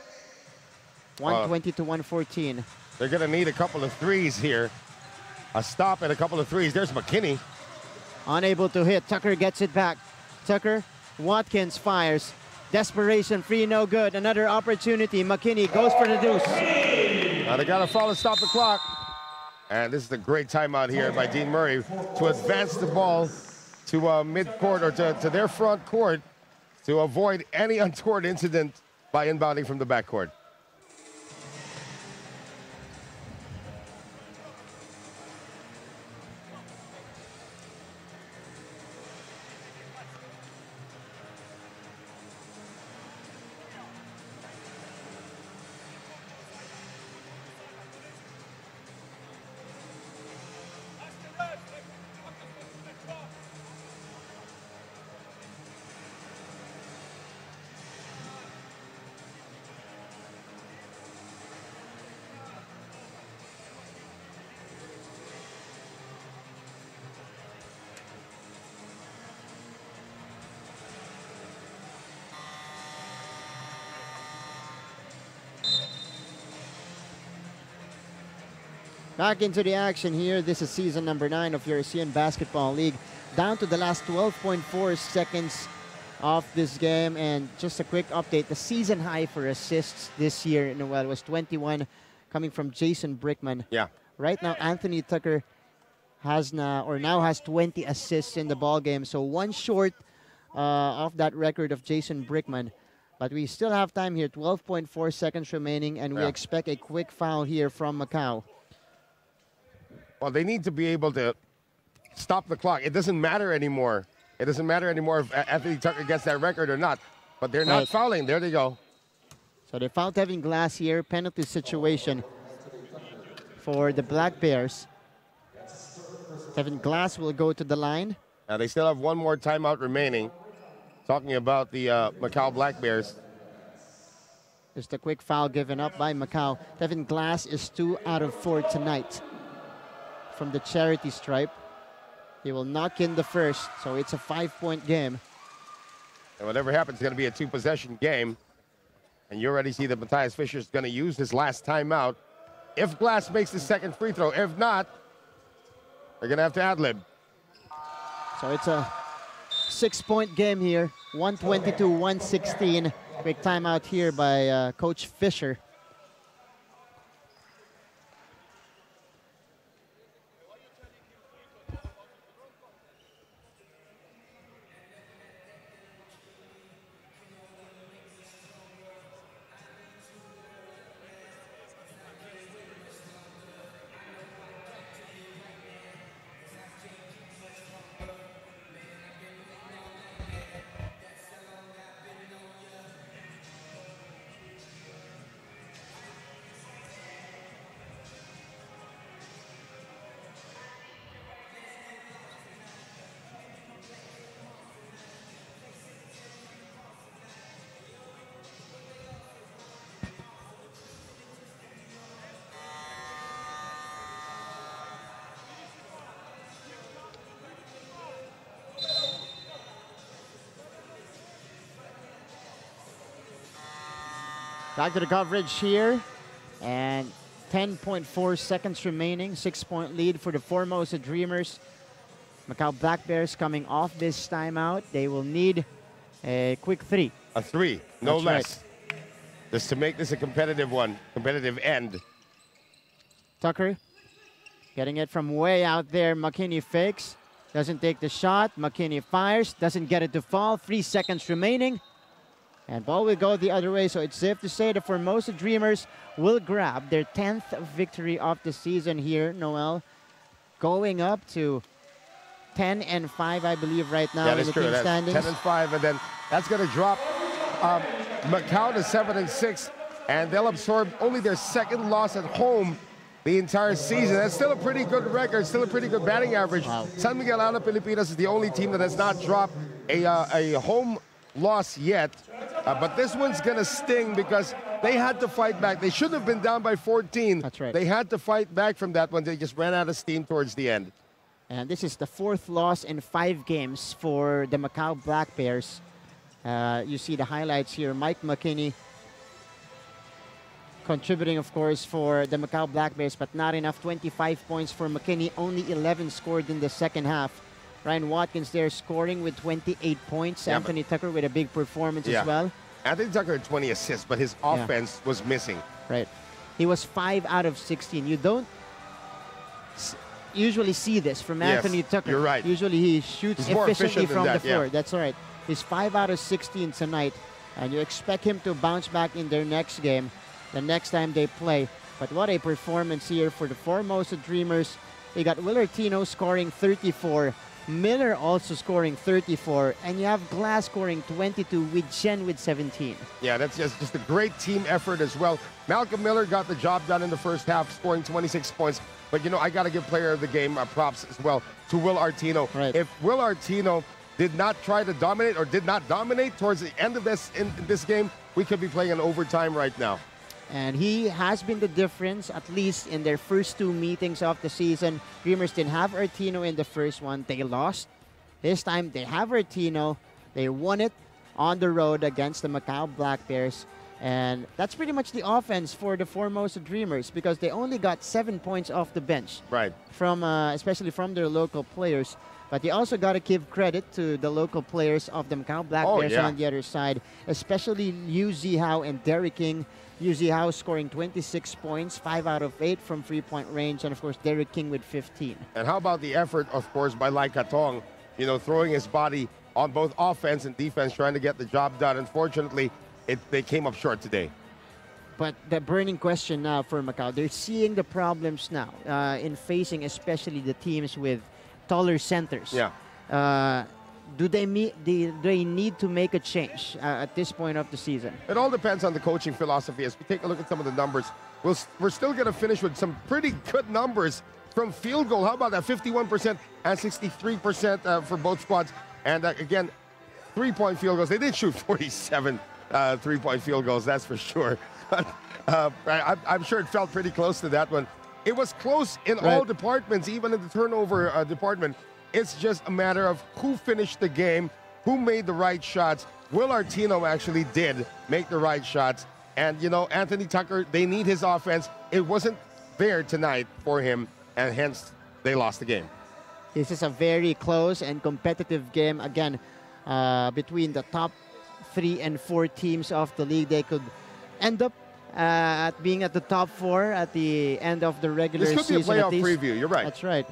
120 to 114. They're going to need a couple of threes here. A stop and a couple of threes. There's McKinney. Unable to hit. Tucker gets it back. Tucker, Watkins fires. Desperation, free, no good. Another opportunity. McKinney goes for the deuce. Now they got to foul and stop the clock. And this is a great timeout here by Dean Murray to advance the ball to mid-court or to their front court to avoid any untoward incident by inbounding from the backcourt. Back into the action here. This is season number 9 of your Asean Basketball League. Down to the last 12.4 seconds of this game. And just a quick update. The season high for assists this year, Noel, was 21, coming from Jason Brickman. Yeah. Right now, Anthony Tucker now has 20 assists in the ball game. So one short of that record of Jason Brickman. But we still have time here. 12.4 seconds remaining, and we expect a quick foul here from Macau. Well, they need to be able to stop the clock. It doesn't matter anymore. It doesn't matter anymore if Anthony Tucker gets that record or not. But they're not fouling. There they go. So they fouled Tevin Glass here. Penalty situation for the Black Bears. Tevin Glass will go to the line. Now they still have one more timeout remaining. Talking about the Macau Black Bears. Just a quick foul given up by Macau. Tevin Glass is 2 out of 4 tonight from the charity stripe. He will knock in the first, so it's a 5-point game. And whatever happens, it's going to be a 2-possession game. And you already see that Matthias Fisher is going to use his last timeout. If Glass makes the second free throw, if not, they're going to have to ad-lib. So it's a 6-point game here, 122-116. Quick timeout here by Coach Fisher. Back to the coverage here. And 10.4 seconds remaining. 6-point lead for the Formosa Dreamers. Macau Black Bears coming off this timeout. They will need a quick 3. A 3, no That's less. right. Just to make this a competitive one, competitive end. Tucker getting it from way out there. McKinney fakes. Doesn't take the shot. McKinney fires. Doesn't get it to fall. 3 seconds remaining. And ball will go the other way. So it's safe to say the Formosa Dreamers will grab their 10th victory of the season here, Noel. Going up to 10-5, I believe, right now in the team standings. 10-5, and then that's going to drop Macau to 7-6, and they'll absorb only their 2nd loss at home the entire season. That's still a pretty good record, still a pretty good batting average. Wow. San Miguel Ana Pilipinas is the only team that has not dropped a home loss yet, but this one's going to sting because they had to fight back. They shouldn't have been down by 14. That's right. They had to fight back from that one. They just ran out of steam towards the end. And this is the 4th loss in 5 games for the Macau Black Bears. You see the highlights here. Mike McKinney contributing, of course, for the Macau Black Bears, but not enough. 25 points for McKinney. Only 11 scored in the second half. Ryan Watkins there scoring with 28 points. Yeah, Anthony Tucker with a big performance as well. Anthony Tucker had 20 assists, but his offense was missing. Right. He was 5 out of 16. You don't usually see this from Anthony Tucker. You're right. Usually he shoots He's more efficiently efficient than from the that, floor. yeah. That's right. He's 5 out of 16 tonight, and you expect him to bounce back in their next game, the next time they play. But what a performance here for the Formosa Dreamers. They got Will Artino scoring 34, Miller also scoring 34, and you have Glass scoring 22 with Chen with 17. Yeah, that's just a great team effort as well. Malcolm Miller got the job done in the first half, scoring 26 points. But, you know, I got to give player of the game props as well to Will Artino. Right. If Will Artino did not try to dominate or did not dominate towards the end of this game, we could be playing an overtime right now. And he has been the difference, at least in their first 2 meetings of the season. Dreamers didn't have Artino in the first one. They lost. This time, they have Artino. They won it on the road against the Macau Black Bears. And that's pretty much the offense for the Formosa Dreamers because they only got 7 points off the bench. Right. From especially from their local players. But you also got to give credit to the local players of the Macau Black Bears on the other side, especially Liu Zihao and Derek King. Liu Zihao scoring 26 points, 5 out of 8 from 3-point range, and of course Derek King with 15. And how about the effort, of course, by Lai Katong, you know, throwing his body on both offense and defense, trying to get the job done. Unfortunately, they came up short today. But the burning question now for Macau, they're seeing the problems now in facing especially the teams with taller centers. Yeah. Do they need to make a change at this point of the season? It all depends on the coaching philosophy. As we take a look at some of the numbers, we're still going to finish with some pretty good numbers from field goal. How about that? 51% and 63% for both squads. And again, 3-point field goals. They did shoot 47 3-point field goals, that's for sure. But I'm sure it felt pretty close to that one. It was close in all departments, even in the turnover department. It's just a matter of who finished the game, who made the right shots. Will Artino actually did make the right shots. And, you know, Anthony Tucker, they need his offense. It wasn't there tonight for him, and hence they lost the game. This is a very close and competitive game. Again, between the top 3 and 4 teams of the league, they could end up at being at the top 4 at the end of the regular season. This could be a playoff preview. You're right. That's right.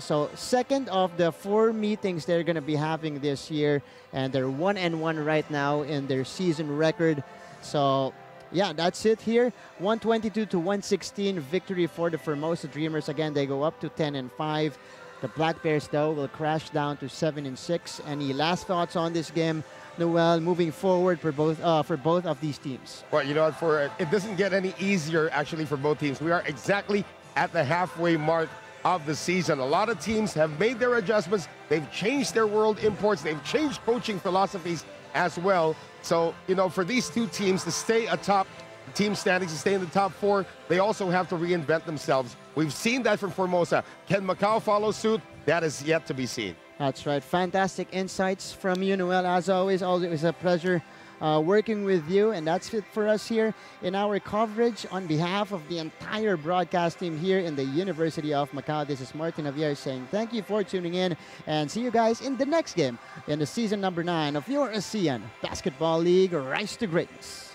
So second of the 4 meetings they're going to be having this year, and they're 1-1 right now in their season record. So yeah, that's it here. 122-116 victory for the Formosa Dreamers. Again, they go up to 10-5. The Black Bears, though, will crash down to 7-6. Any last thoughts on this game, Noel, moving forward for both of these teams? Well, you know, it doesn't get any easier actually for both teams. We are exactly at the halfway mark of the season. A lot of teams have made their adjustments. They've changed their world imports. They've changed coaching philosophies as well. So, you know, for these 2 teams to stay atop the team standings, to stay in the top 4, they also have to reinvent themselves. We've seen that from Formosa. Can Macau follow suit? That is yet to be seen. That's right. Fantastic insights from you, Noel. As always, it was a pleasure working with you. And that's it for us here in our coverage on behalf of the entire broadcast team here in the University of Macau. This is Martin Javier saying thank you for tuning in, and see you guys in the next game in the season number 9 of your ASEAN Basketball League Rise to Greatness.